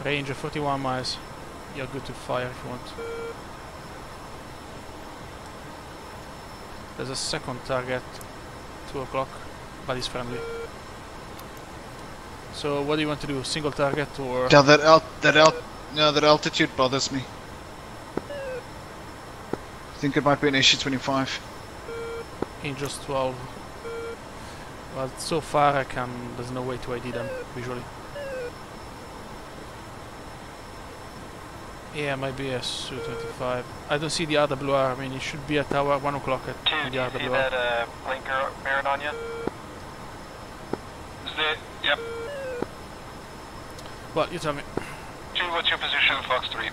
Range of 41 miles. You're good to fire if you want. There's a second target. 2 o'clock. But he's friendly. So what do you want to do? Single target or...
Yeah, that altitude bothers me. I think it might be an issue 25.
Angels 12. Well, so far I can... there's no way to ID them visually. Yeah, might be a Su-25. I don't see the RWR. I mean, it should be at tower 1 o'clock at
2,
the
do you see
RWR.
that blinker bearing on you?
Is there? Yep.
Well, you tell me.
2, what's your position, Fox 3?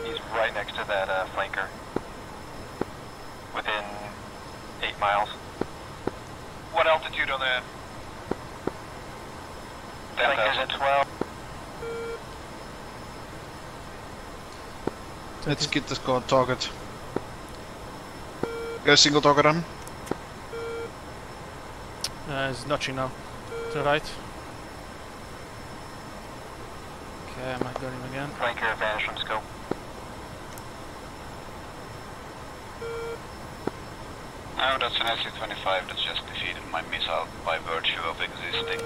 He's right next to that flanker. Within 8 miles.
What altitude are they?
Flankers at 12.
Let's get this guard target. Go single target on.
It's notching now. To the right. Okay, I might got him again.
Flanker advantage from scope.
No, that's an SC-25 that's just defeated my missile by virtue of existing.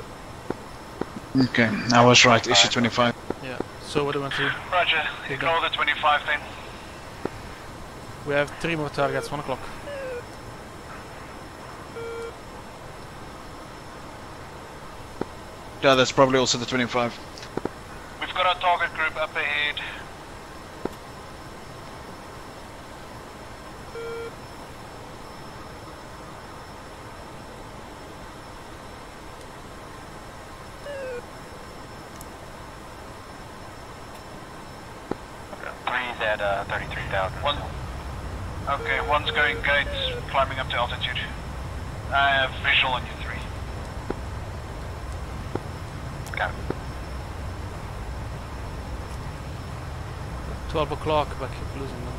Okay, I was right. Issue 25.
Yeah. So what do you want to do?
Roger, ignore the 25 then.
We have 3 more targets, 1 o'clock.
Yeah, that's probably also the 25.
We've got our target group up ahead.
at 33,000.
One. Okay, one's going gates, climbing up to altitude. I have visual on you 3.
Got it.
12 o'clock, but I keep losing them.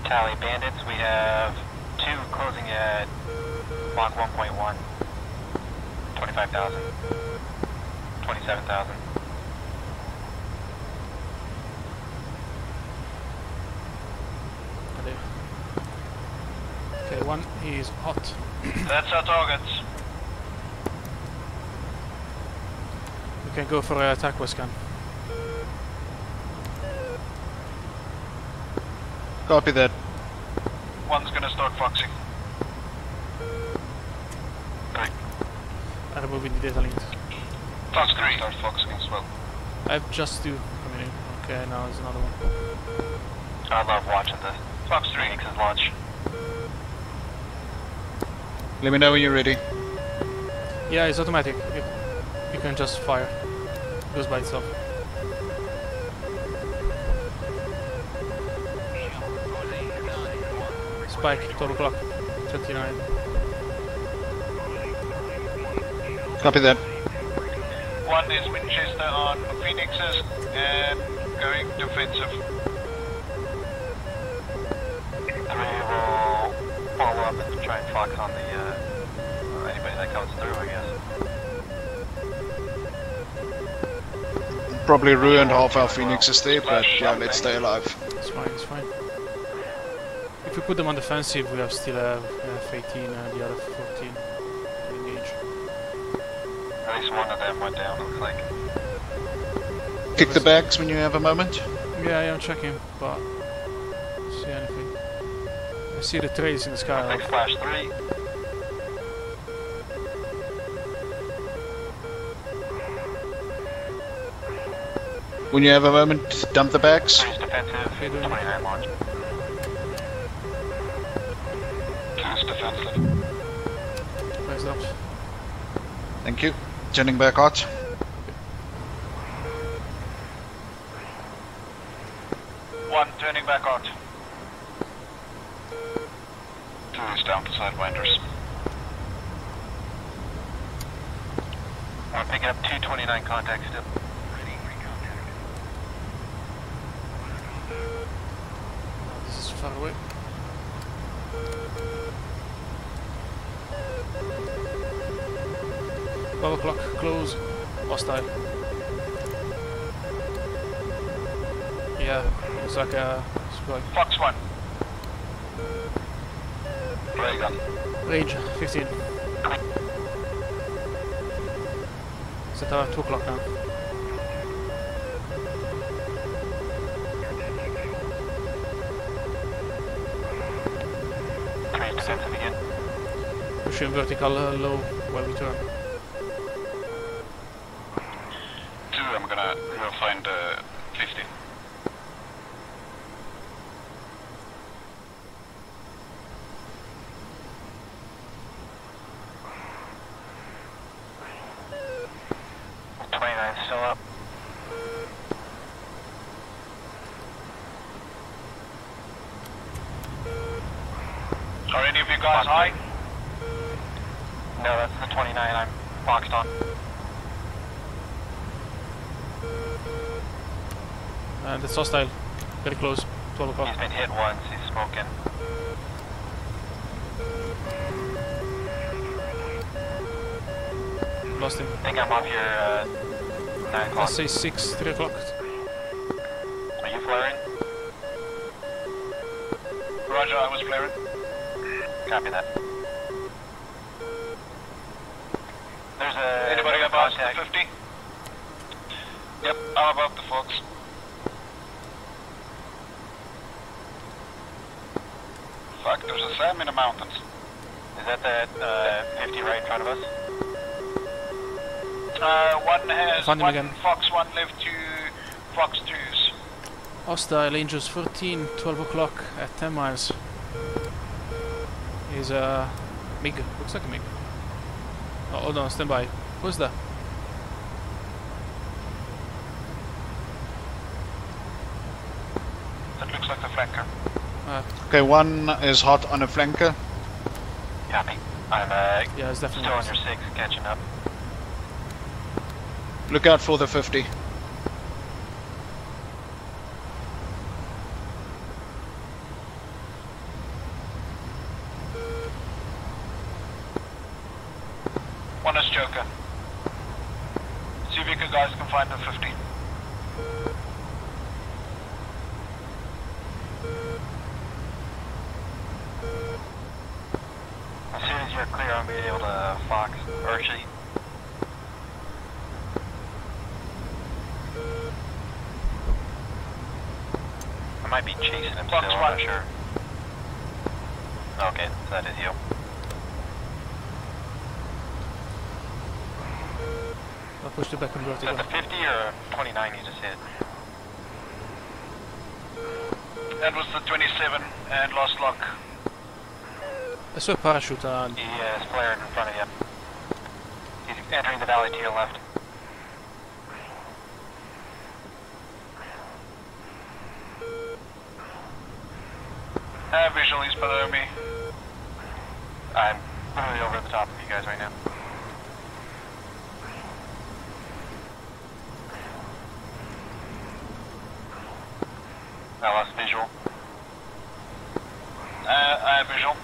Tally bandits, we have 2 closing at block 1.1. 25,000. 27,000.
Okay, one is hot.
That's our targets.
We can go for an attack with scan.
Copy that.
One's gonna start foxing. Right.
I'm removing the data links.
Fox 3. Start foxing as well.
I have just 2 coming in. Okay, now there's another one.
I love watching the
Fox 3.
Phoenix's launch.
Let me know when you're ready.
Yeah, it's automatic. You can just fire. It goes by itself. Spike, 12 o'clock. 29.
Copy that.
One is Winchester on Phoenixes and going defensive.
3 will follow up and try and fox on the anybody that comes through, I guess.
Probably ruined half our Phoenixes there, but yeah, let's stay alive.
It's fine, it's fine. If we put them on defensive, we have still F-18 and the other 14 to engage.
At least one of them went down, looks like.
Kick the bags when you have a moment.
Yeah, I'm checking, but I don't see anything. I see the trace in the sky.
Big flash 3.
When you have a moment, dump the bags.
3's defensive,
Okay, doing it.
29 launch.
2's defensive.
Flags up.
Thank you. Turning back hot.
One turning back out. 2 is down to sidewinders.
I'm picking up 229 contacts still.
This is far away. O'clock, close, hostile. Yeah, looks like a squad.
Fox 1. Ray gun.
Rage, 15. It's at 2 o'clock now.
Defensive again.
Pushing vertical low while we turn.
2, I'm gonna go find 50.
Still up.
Are any of you guys high?
No, that's the 29 I'm boxed on.
And it's hostile. Very close. 12 o'clock.
He's been hit once, he's smoking.
Lost him.
I think I'm off here 9 o'clock.
Let's say 6, 3 o'clock.
Are you flaring?
Roger, I was flaring.
Copy that. There's a...
Anybody above the
contact.
50? Yep, I'm above the Fox. Fuck, there's a Sam in the mountains.
Is that the 50 right in front of us?
One has
Found him
one
again.
Fox 1 left to Fox 2's.
Hostile, Angels 14, 12 o'clock at 10 miles. Is a MiG. Looks like a MiG. Oh, hold on, stand by. Who's that?
the flanker.
Okay, one is hot on a flanker.
Copy. I'm
Yeah, it's definitely
still on
nice.
your 6, catching up.
Look out for the 50.
One is Joker. See if you guys can find the 50.
As soon as you're clear, I'll be able to Fox, or actually, I might be chasing him
Fox
still, I'm
one.
not sure. Okay, so that is you.
I'll push it back and
Is
vertical.
that the 50 or 29 you just hit?
That was the 27 and lost lock.
I saw a parachute on.
He is flaring in front of you. He's entering the valley to your left.
Visual, he's below me.
I'm literally over the top of you guys right now. I lost visual.
I have visual.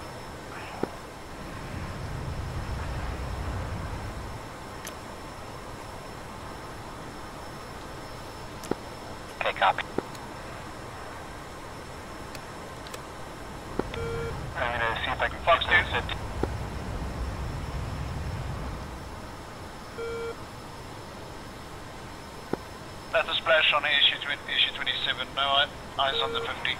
Okay, copy. I'm gonna see if I can
Fox,
fix
dude.
those 50.
That's a splash on issue 27. No eyes on the 50.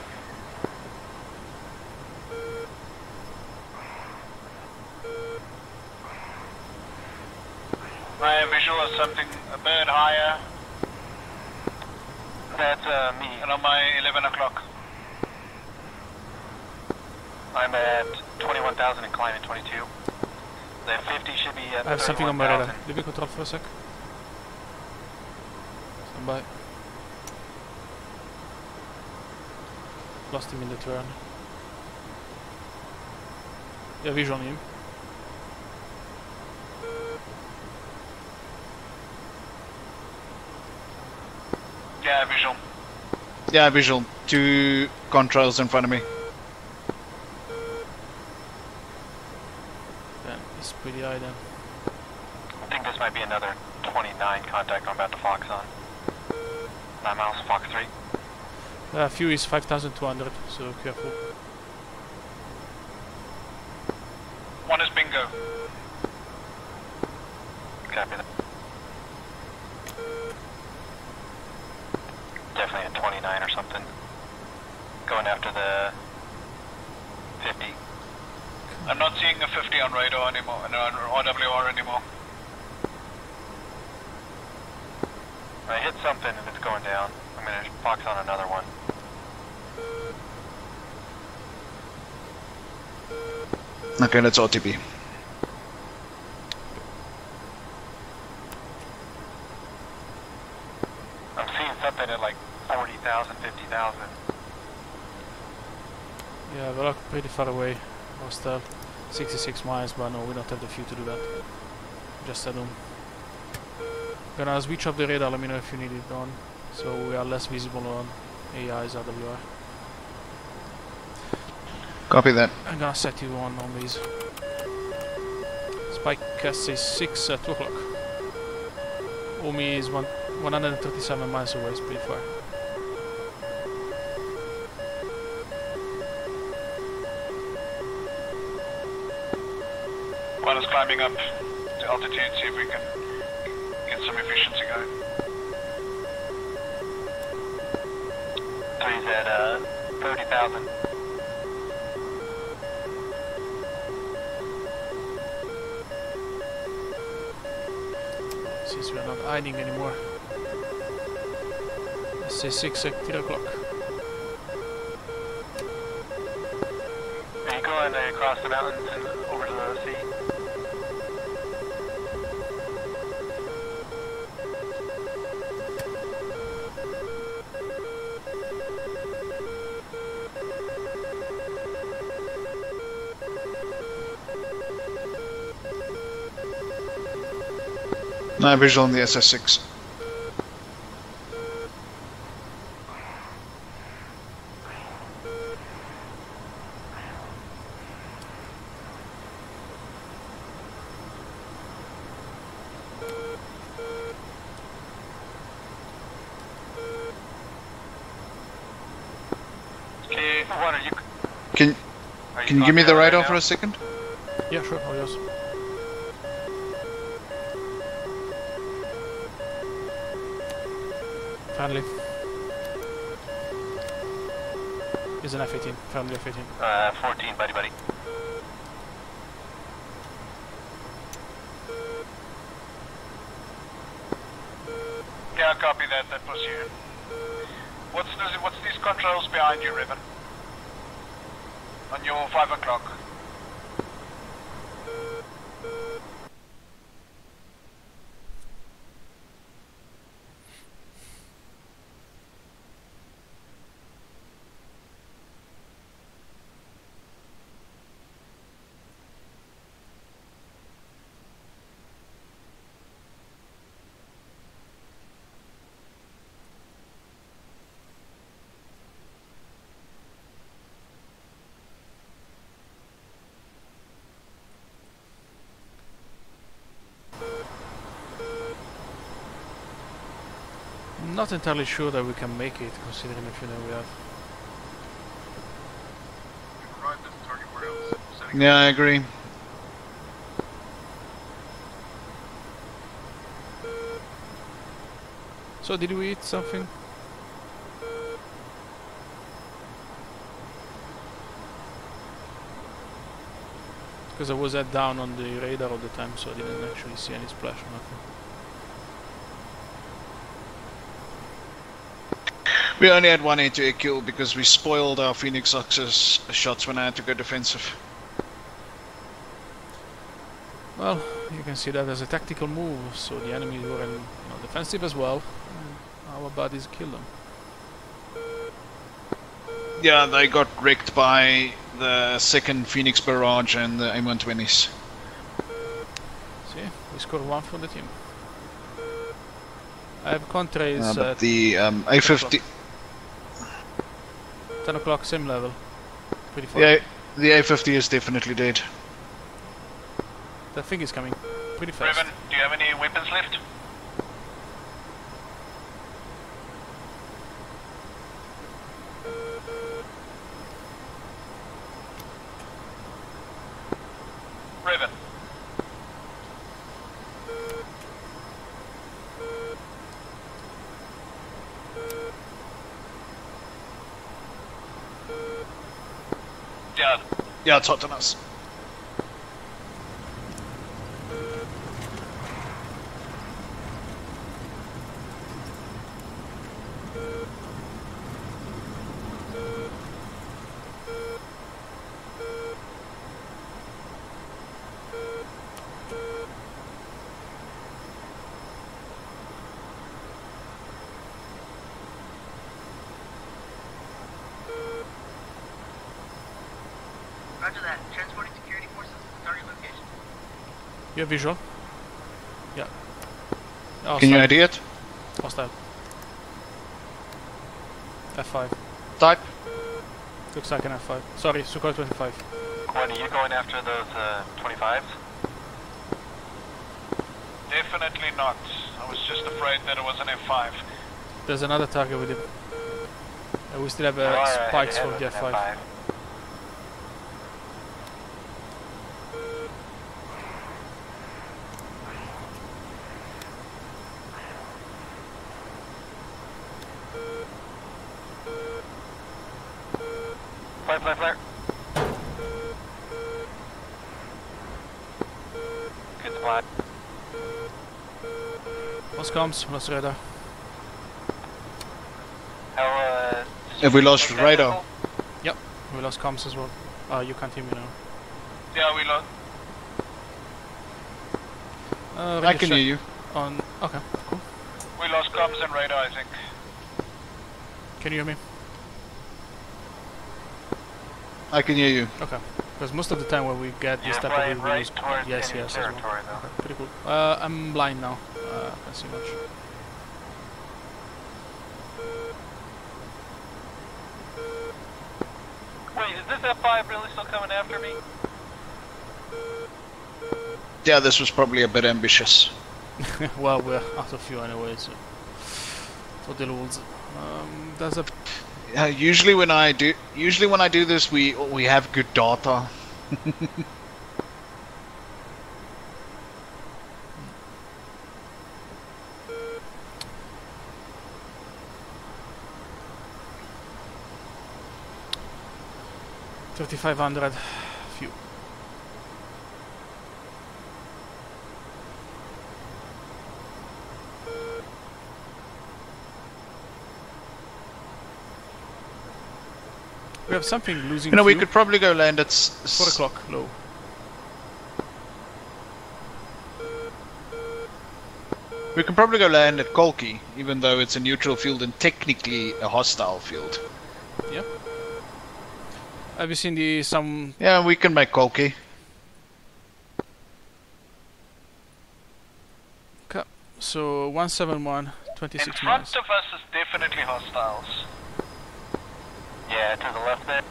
My visual is something a bit higher,
That's me.
and on my 11 o'clock.
I'm at 21,000 and climbing 22. The 50 should be at
I have something on my radar.
31,000.
Leave me control for a sec. Stand by. Lost him in the turn. Yeah, visual on him.
Yeah, visual.
Yeah, visual. 2 contrails in front of me.
Yeah, he's pretty high then.
I think this might be another 29 contact I'm about to Fox on. 9 miles, Fox 3.
Fuel is 5,200, so careful.
One is bingo.
Copy that. Definitely a 29 or something. Going after the 50.
I'm not seeing a 50 on radar anymore, no, on RWR anymore.
I hit something and it's going down. I'm gonna Fox on another one.
Okay, that's OTP.
I'm seeing something at like 40,000, 50,000.
Yeah, we're like pretty far away. Hostile. 66 miles, but no, we don't have the fuel to do that. Just at them. Gonna switch off the radar, let me know if you need it on. So we are less visible on AI's RWR.
Copy that.
I'm gonna set you on these. Spike says 6 at 2 o'clock. Omi is 137 miles away, it's pretty far.
One is climbing up to altitude, see if we can get some efficiency going.
3's at 30,000.
Since we're not hiding anymore. Let's say 6 at 3 o'clock.
Are you going across the mountains and over to the sea?
No visual on the SS6.
Okay, what are you?
Can you give me the radar for a second?
Yeah, sure, all yours. Friendly. Is an F-18. Friendly F-18.
14, buddy.
Yeah, I'll copy that. That was you. What's these controls behind you, Ribbon? On your 5 o'clock.
Not entirely sure that we can make it, considering if you know we have.
We've arrived at the target warehouse. Setting
Yeah, I agree.
So did we eat something? Because I was down on the radar all the time, so I didn't actually see any splash or nothing.
We only had one air-to-air kill because we spoiled our Phoenix Oxus shots when I had to go defensive.
Well, you can see that as a tactical move, so the enemies were in, defensive as well, and our buddies killed them.
Yeah, they got wrecked by the second Phoenix barrage and the M120s.
See, we scored 1 for the team. I have contrays
But
at
the A50,
10 o'clock, same level. Pretty far.
the A50 is definitely dead.
That thing is coming pretty fast.
Ribbon, do you have any weapons left? Ribbon. Done.
Yeah, it's hot on us.
Roger that. Transporting security forces to target location.
You have visual? Yeah. Oh,
Can you ID it?
Hostile. F5.
Type?
Looks like an F5. Sorry, Sukhoi 25.
When are you going after those 25s?
Definitely not. I was just afraid that it was an F5.
There's another target with him. We still have spikes for the F5.
Flare. Good supply.
Lost comms, lost radar.
How,
Have we lost radar?
Yep, we lost comms as well. You can't hear me now.
Yeah, we lost.
I can hear you.
Okay, cool.
We lost comms and radar, I think.
Can you hear me?
I can hear you.
Okay. Because most of the time when we get this
You're
type
flying
of we
right
use
towards
yes,
enemy
yes, as well.
territory, though.
Okay, pretty cool. I'm blind now. Can't see much.
Wait, is this F5 really still coming after me?
Yeah, this was probably a bit ambitious.
Well, we're out of fuel anyway, so for the rules. There's a
Usually when I do this, we have good data.
$3,500 fuel. We have something losing
You know, we
fuel.
could probably go land at
4 o'clock, low.
We can probably go land at Kolki, even though it's a neutral field and technically a hostile field.
Yep. Have you seen the some?
Yeah, we can make Kolki.
Okay. So 171,
In
26
front
miles.
of us is definitely hostiles.
Yeah, to the left there.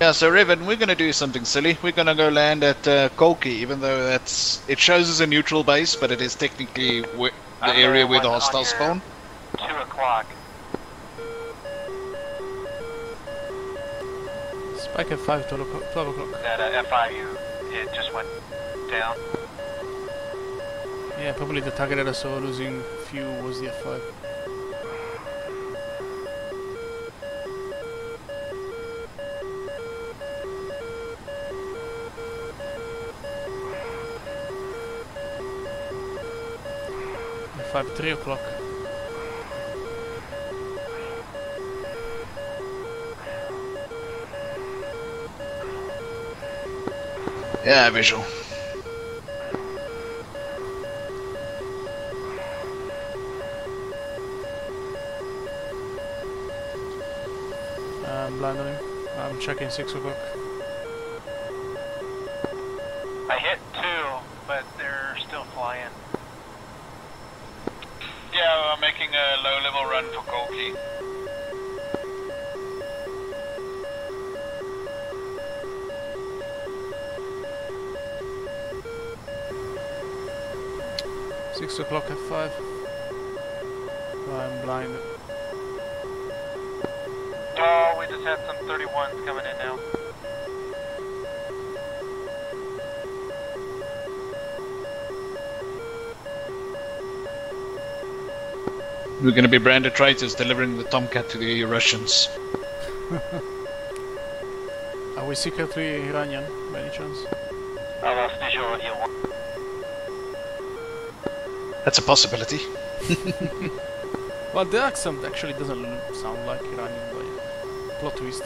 Yeah, so Revan, we're gonna do something silly. We're gonna go land at Kolki, even though it shows as a neutral base, but it is technically the area where the hostiles spawn.
2 o'clock.
Spike at 5, 12 o'clock.
That FIU, it just went down.
Yeah, probably the target that I saw losing fuel was the F5. F5, 3 o'clock.
Yeah, visual.
I'm blind on him. I'm checking 6 o'clock.
I hit 2, but they're still flying.
Yeah, we're making a low-level run for Kolki.
Six o'clock at 5. I'm blind.
Oh, we just had some 31s coming in now.
We're gonna be branded traitors delivering the Tomcat to the Russians.
Are we secretly Iranian, by any chance?
I lost visual of you.
That's a possibility.
Well, the accent actually doesn't sound like Iranian, but plot twist.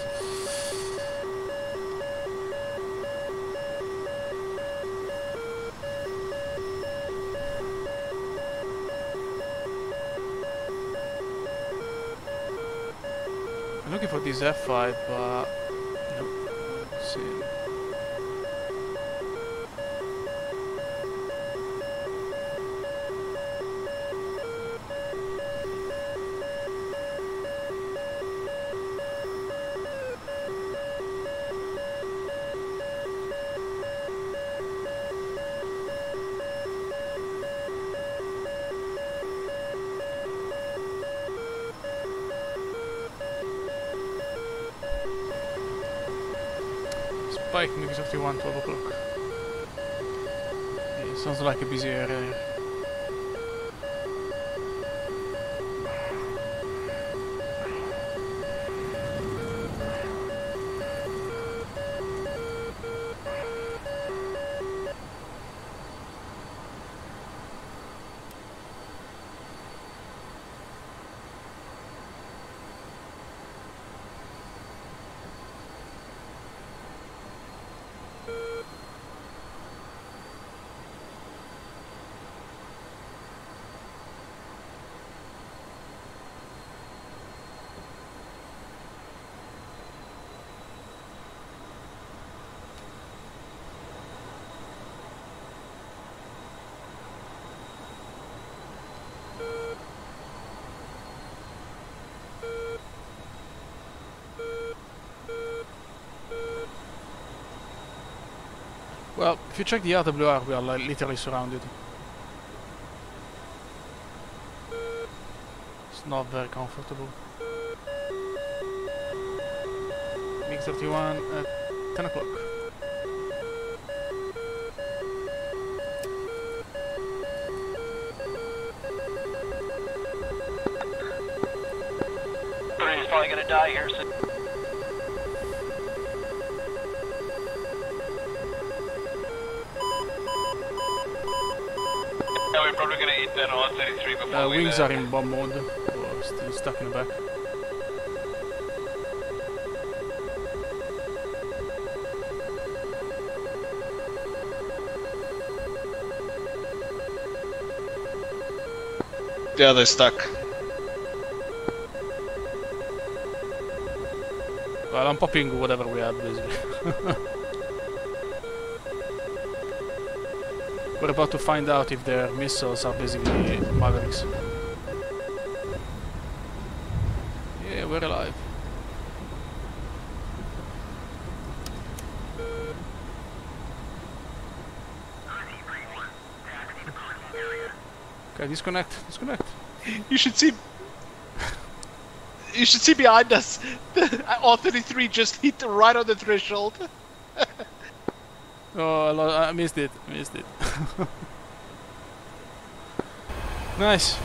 I'm looking for this F5, but nope. Let's see. Spike, maybe 51, 12 o'clock. Yeah, sounds like a busy area here. Well, if you check the RWR, we are like literally surrounded. It's not very comfortable. MiG-31 at 10 o'clock.
He's probably gonna die here soon. Yeah, we're probably gonna eat that on 33 before we
Wings are in bomb mode, or still stuck in the back.
Yeah, they're stuck.
Well, I'm popping whatever we had, basically. We're about to find out if their missiles are basically Mavericks. Yeah, we're alive. Okay, disconnect.
You should see. You should see behind us. The R33 just hit right on the threshold.
Oh, I missed it. Nice.